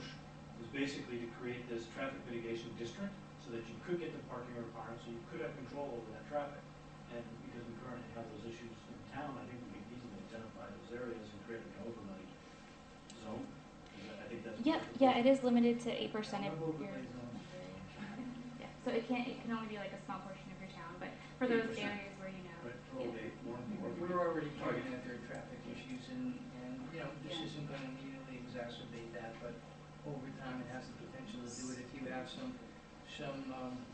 was basically to create this traffic mitigation district so that you could get the parking requirements, so you could have control over that traffic. And because we currently have those issues in town, I think we can easily identify those areas and create an overlay zone. I think that's. Yeah, it is limited to 8% of your. Overlay zone. Yeah, so it can only be like a small portion of your town, but for those 8%. areas where Right, yeah. okay, more. We're already targeting at their traffic issues, and this isn't going to immediately exacerbate that, but over time it has the potential to do it. If you have some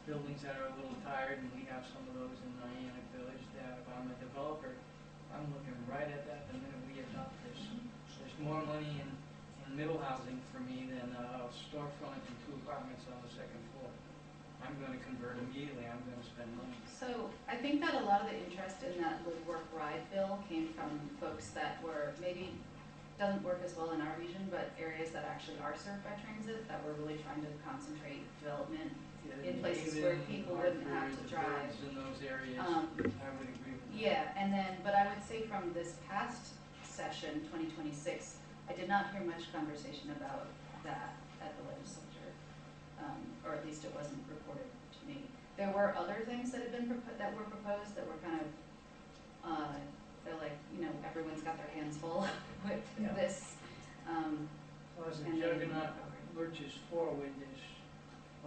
buildings that are a little tired, and we have some of those in Niantic Village, that if I'm a developer, I'm looking right at that the minute we adopt this. There's more money in middle housing for me than a storefront and 2 apartments on the second floor. I'm going to convert immediately. I'm going to spend money. So I think that a lot of the interest in that would work ride bill came from folks that were maybe, doesn't work as well in our region, but areas that actually are served by transit, that were really trying to concentrate development in places where people wouldn't have to drive. In those areas, I would agree with that. Yeah, and then, but I would say from this past session, 2026, I did not hear much conversation about that at the legislature, or at least it wasn't reported to me. There were other things that had been that were proposed that were kind of, they're like, everyone's got their hands full with this. So as the and juggernaut lurches forward, there's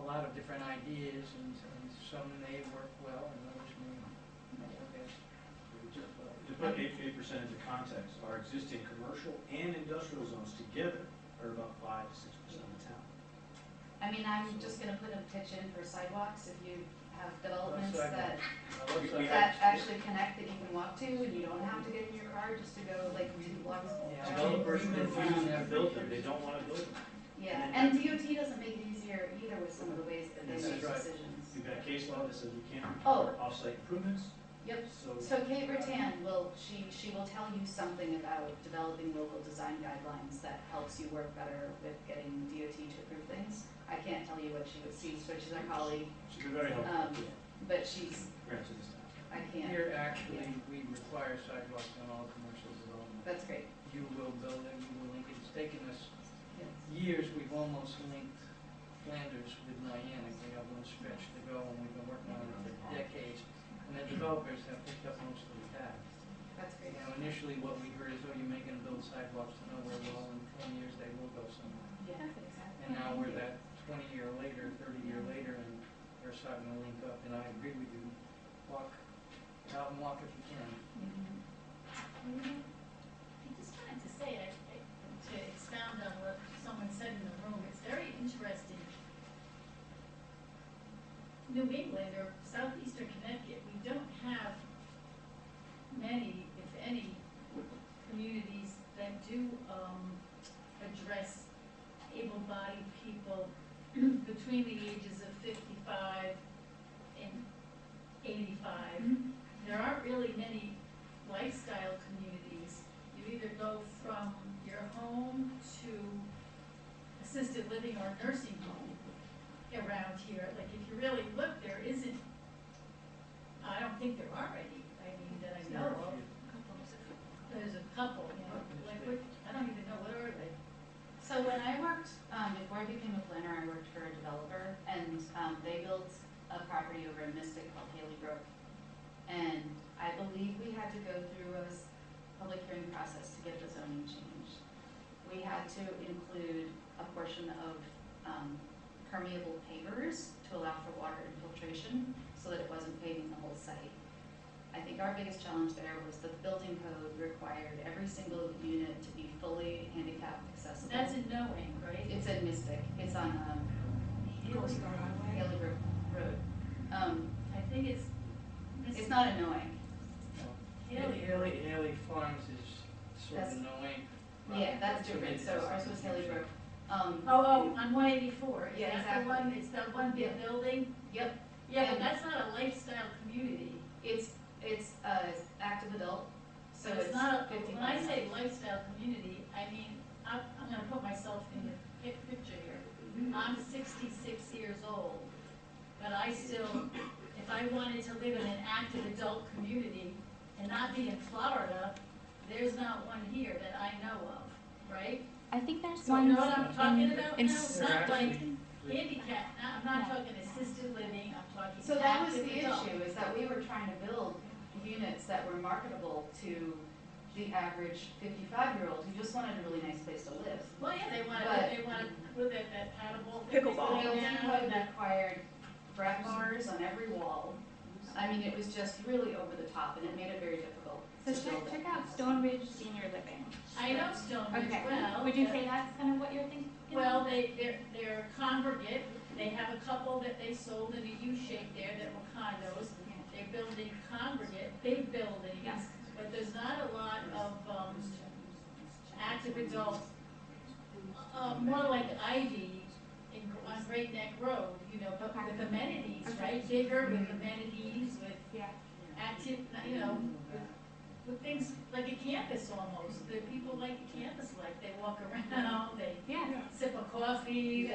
a lot of different ideas, and some may work well, and others may not work as well. To put 8% into context, our existing commercial and industrial zones together are about 5 to 6% of the town. I mean, I'm just gonna put a pitch in for sidewalks if you have developments sidewalk. We that actually connect that you can walk to, and you don't have to get in your car just to go like 2 blocks. Yeah. Developers refuse to build them, they don't want to build them. Yeah, and DOT doesn't make it easier either with some of the ways that they That's make right. decisions. You've got case law that says you can't Oh. require off-site improvements, Yep, so. so Kate Rattan she will tell you something about developing local design guidelines that helps you work better with getting DOT to approve things. I can't tell you what she would see, so she's our colleague, Should be very helpful. but she's, Granted this time. I can't. Here, actually, we require sidewalks on all commercial development. That's great. You will build it, you will link it. It's taken us years, we've almost linked Flanders with Niantic. We have one stretch to go, and we've been working on it for decades. And the developers have picked up most of the tab. That's great. You know, initially what we heard is, oh, you're making them build sidewalks to nowhere. Well, in 10 years, they will go somewhere. Yeah. And now we're that 20-year later, 30-year later, and they're starting to link up. And I agree with you. Walk out and walk if you can. I just wanted to say, to expound on what someone said in the room, it's very interesting. New England or southeastern Connecticut, we don't have many, if any, communities that do address able-bodied people between the ages of 55 and 85. There aren't really many lifestyle communities. You either go from your home to assisted living or nursing home around here. Like, if you really look, there isn't, I don't think there are any, I mean, that I know of. There's a couple, you know, like, what, I don't even know, what are they? So when I worked, before I became a planner, I worked for a developer, and they built a property over in Mystic called Haley Brook. And I believe we had to go through a public hearing process to get the zoning changed. We had to include a portion of permeable pavers to allow for water infiltration so that it wasn't paving the whole site. I think our biggest challenge there was that the building code required every single unit to be fully handicap accessible. That's in Knowing, right? It's in Mystic. It's on Haley Brook Road. I think it's. It's not a Knowing. Haley Farms is sort of Knowing. Yeah, that's different. So ours was Haley Brook. On 184. Is Yeah, that exactly. the one? It's that one big building? Yep. Yeah, but And that's not a lifestyle community. It's active adult, so So it's it's not, 55. when I say lifestyle community, I mean, I'm gonna put myself in the picture here. I'm 66 years old, but I still, if I wanted to live in an active adult community and not be in Florida, there's not one here that I know of, right? I think there's So one. you know what I'm talking about now? in- It's not like handicap, I'm not talking assisted living, I'm talking So that was active the adult. issue, is that we were trying to build units that were marketable to the average 55-year-old who just wanted a really nice place to live. Well, yeah, they want, But- they want, with that paddleball. Pickleball. The building Yeah, code that- required frat bars on every wall. I mean, it was just really over the top, and it made it very difficult So to build check it. out Stonebridge Senior Living. I know Stonebridge Okay. well. Would you say that's kind of what you're thinking? Well, they're congregate, they have a couple that they sold in a U shape there that were condos. They're building congregate, big buildings, Yes. but there's not a lot of, active adult, more like Ivy on Great Neck Road, you know, but with amenities, right? Bigger with amenities, with Yeah. active, you know, with things like a campus almost. The people like a campus life. They walk around, they Yeah. sip a coffee,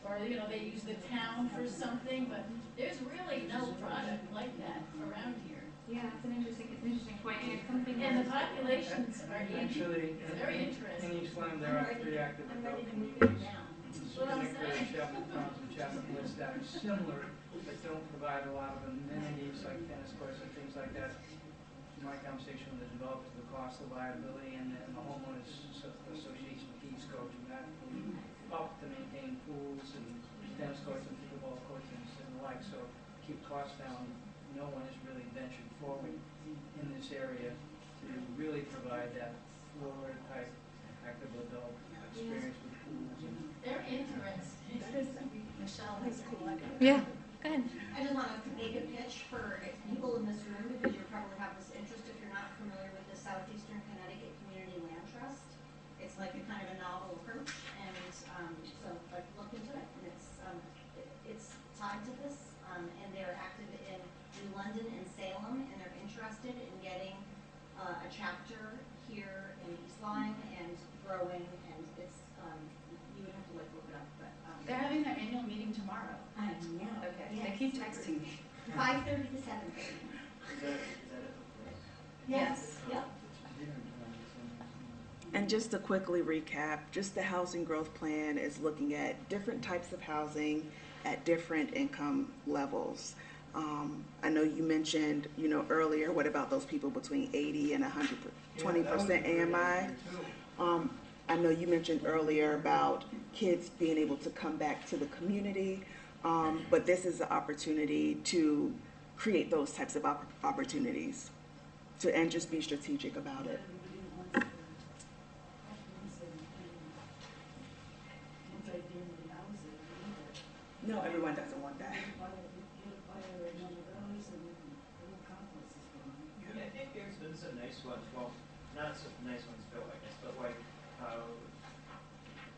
or you know, they use the town for something, but there's really no product like that around here. Yeah, it's an interesting point, and it's something. And the populations are aging. Actually, It's very in interesting. East Lyme, there are three active I'm adult ready to move it communities. now. What I'm Nick, saying. Chapel Farms and Chapel Bliss that are similar, but don't provide a lot of amenities like tennis courts and things like that. My conversation with the developers, the cost, the liability, and then the homeowners association fees go dramatically up to maintain pools and tennis courts and pickleball courts and the like. So keep costs down. No one has really ventured forward in this area to really provide that Florida type active adult experience with pools and. They're interesting. Michelle has a lot. Yeah, go ahead. I just want to make a pitch for people in this room, because you probably have this interest if you're not familiar with the Southeastern Connecticut Community Land Trust. It's like a kind of a novel approach, and so like look into it, and it's tied to this, and they're active in New London and Salem, and they're interested in getting a chapter here in East Lyme and growing, and it's you would have to like look it up, but They're having their annual meeting tomorrow. I know. Okay, Yes. they keep texting me. 5:30 to 7:30. Is that at the place? Yes. Yep. And just to quickly recap, just the housing growth plan is looking at different types of housing at different income levels. I know you mentioned, earlier, what about those people between 80 and 120% AMI? I know you mentioned earlier about kids being able to come back to the community, but this is an opportunity to create those types of opportunities and just be strategic about it. Multi-family housing, either. No, everyone doesn't want that. Buy one of those and little complexes going on. Yeah, I think there's been some nice ones, well, not some nice ones built, I guess, but like,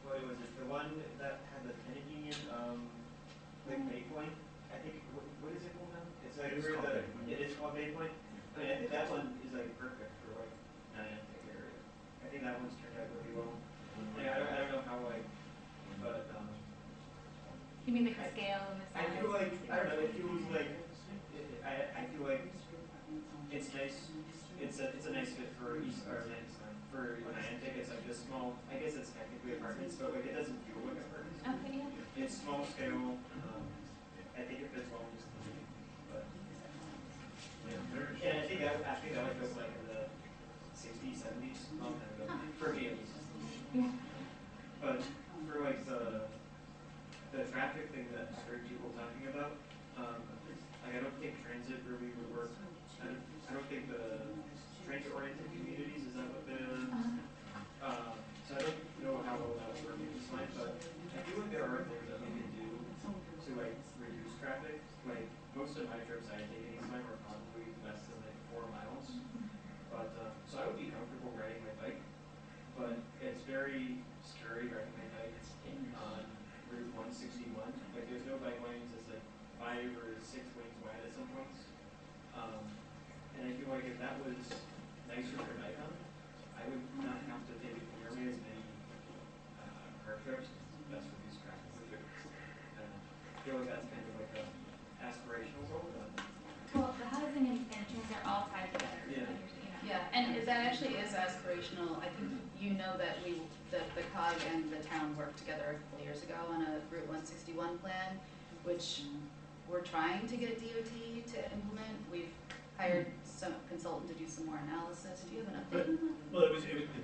what was it, the one that had the tenant union, like Bay Point? I think, what is it called now? It's like, It is where called the, Bay Point. it is called Bay Point? I mean, I think that one is like perfect for like Niantic area. I think that one's turned out really well. Yeah, I don't know how like, but, You mean like the scale and the I size? feel like, I don't know, it feels like, I feel like it's nice, it's a nice fit for East, or for Niantic, it's like a small, I guess it's technically apartments, but like it doesn't feel like apartments. Okay, yeah. It's small scale, I think it fits well, but, yeah, I think that was like in the 60s, 70s, long time ago, for me at least. Yeah. But for like the traffic thing that I heard people talking about, like I don't think transit really would work. I don't think the transit-oriented communities, is that what the, so I don't know how well that would work in this line, but I feel like there are things that we can do to like reduce traffic. Like most of my trips I take in East Lyme are probably less than like 4 miles. But, so I would be comfortable riding my bike, but it's very scary riding my bike on Route 161. Like there's no bike lanes, it's like 5 or 6 lanes wide at some points. And I feel like if that was nicer for Nikon, I would not have to take nearly as many car trips. That's reduced traffic. I don't know. I feel like that's kind of like a aspirational goal, but Well, the housing and transit are all tied together. Yeah. Yeah, and that actually is aspirational. I think you know that the COG and the town worked together a couple years ago on a Route 161 plan, which we're trying to get DOT to implement. We've hired some consultant to do some more analysis. Do you have an update on that? Well,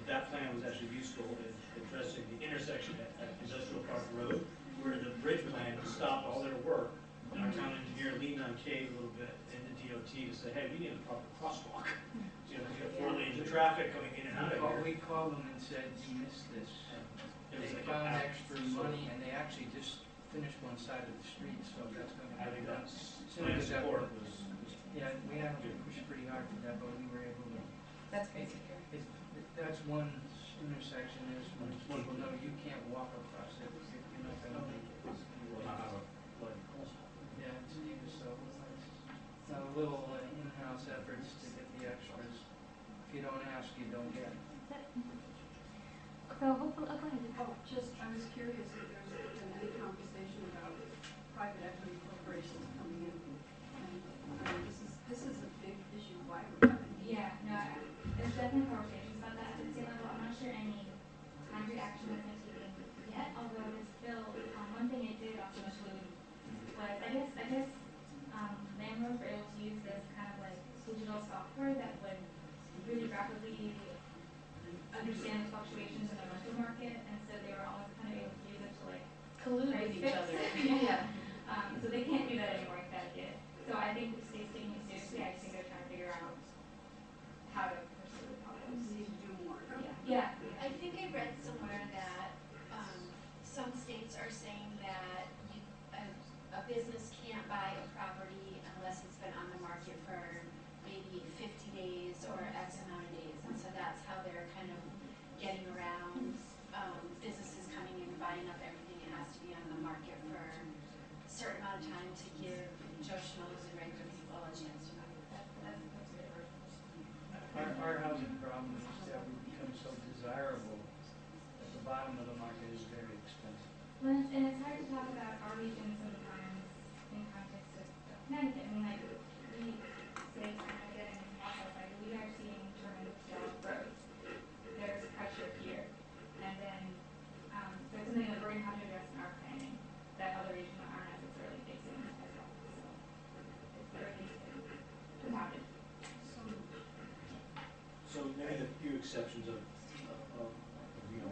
that plan was actually useful in addressing the intersection at Industrial Park Road, where the bridge plan stopped all their work. And our town engineer leaned on Kate a little bit and the DOT to say, hey, we need a proper crosswalk. You know, we got 4 lanes of traffic coming in and out of here. We called them and said, you missed this. It was They like found an extra money and they actually just finished one side of the street, so that's gonna I be think done. that's Soon plan as that support one- was Yeah, we had to push pretty hard for that, but we were able to. That's great to hear. That's one intersection, there's when people know you can't walk across it, you're not gonna make it. Yeah, it's needed, so it's a little in-house efforts to get the extras. If you don't ask, you don't get. So hopefully, oh, go ahead. Oh, just, I was curious if there's been any conversation about private equity corporations coming in. And, I mean, this is a big issue, why we're having. Yeah, no, there's definitely conversations about that at the state level. I'm not sure any concrete action has been taken yet, although this bill, one thing it did also include was, I guess, landlords were able to use this kind of like digital software that would really rapidly understand the fluctuations in the rental market, and so they were almost kind of able to use it to like Collude with price each fix. other. Yeah. So they can't do that anymore in Connecticut. So I think the state's taking it seriously. I just think they're trying to figure out how to pursue the problems. Need to do more. Yeah. I think I read somewhere that some states are saying that a business can't buy a property unless it's been on the market for maybe 50 days or X amount of days. And so that's how they're kind of getting around businesses coming in and buying up everything. It has to be on the market for a certain amount of time to give Joe Schmoes and regular people a chance to buy. That's good. Our housing problem is that we've become so desirable that the bottom of the market is very expensive. Well, and it's hard to talk about our region sometimes in context of Connecticut. I mean, like, we say Connecticut and it's also like we are seeing tremendous job growth. There's pressure here exceptions of, you know,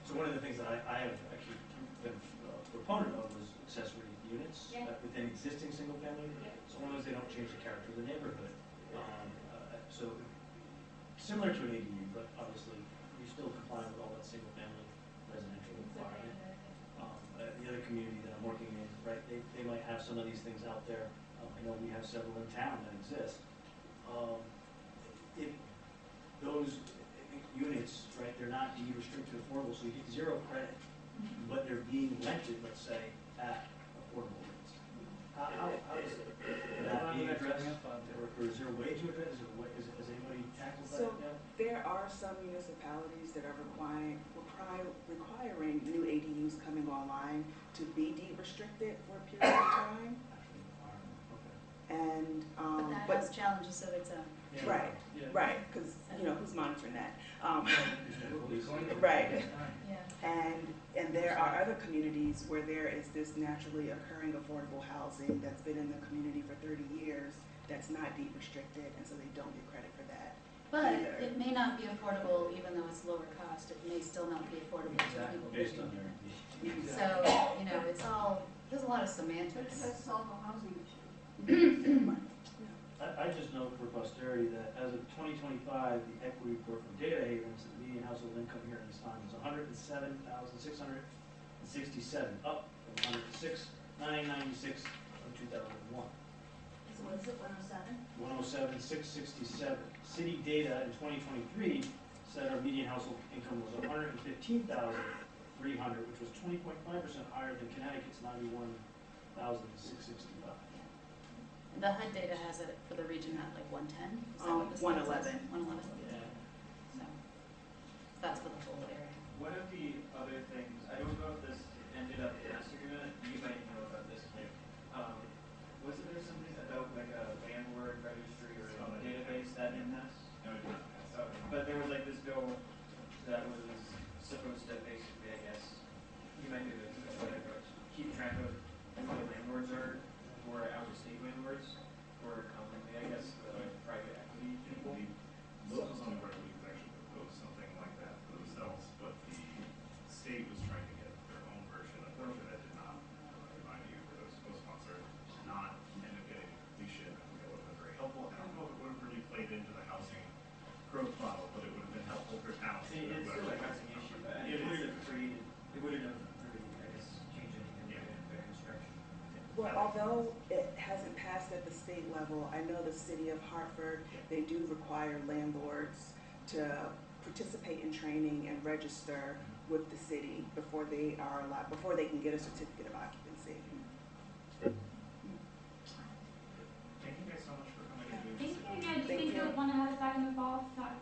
so one of the things that I have actually been a proponent of was accessory units within existing single family, so long as they don't change the character of the neighborhood. So similar to an ADU, but obviously you still comply with all that single family residential requirement. The other community that I'm working in, right, they might have some of these things out there. I know we have several in town that exist. If those units, right, they're not deed restricted affordable, so you get zero credit, but they're being rented, let's say, at affordable rates. How does that be addressed? Or is there a way to address it? Has anybody tackled that So yet? there are some municipalities that are requiring new ADUs coming online to be deed restricted for a period of time. And, But that has challenges of its own. Yeah. right, Yeah. right, because, you know, who's monitoring that? Right. Right. Yeah. And there are other communities where there is this naturally occurring affordable housing that's been in the community for 30 years that's not deed restricted, and so they don't get credit for that. But either. it may not be affordable, even though it's lower cost, it may still not be affordable to people. Based on their. So, you know, it's all, there's a lot of But semantics. that's solve a housing issue. I just know for posterity that as of 2025, the equity report from Data Havens, the median household income here in East Lyme is 107,667, up from 106,996 from 2001. So what is it, 107? 107,667. City data in 2023 said our median household income was 115,300, which was 20.5% higher than Connecticut's 91,665. The HUD data has it for the region at like 110? Is that what this one 111. says? 111? Yeah. So, that's for the whole area. One of the other things, I don't know if this ended up in this agreement, you might know about this, like, wasn't there something about like a landlord registry or a database that didn't pass? No, it did not pass. Okay, but there was like this bill that was supposed to basically, I guess, you might do this, whatever, keep track of who the landlords are, or out-of-state landlords, or commonly, I guess, the private equity people. Local zoning board, I believe, has actually proposed something like that for themselves, but the state was trying to get their own version. Unfortunately, that did not, remind you, because it was co-sponsored, not end up getting completion. I think that would have been very helpful. I don't know if it would have really played into the housing growth model, but it would have been helpful for towns. See, it's still a housing issue, but it wouldn't have created, it wouldn't have really, I guess, changed anything in the construction. Well, although it hasn't passed at the state level, I know the city of Hartford, they do require landlords to participate in training and register with the city before they are allowed, before they can get a certificate of occupancy. Thank you guys so much for coming and doing Thank this. you again. Do you Thank think you. you'll want to have us back in the fall to talk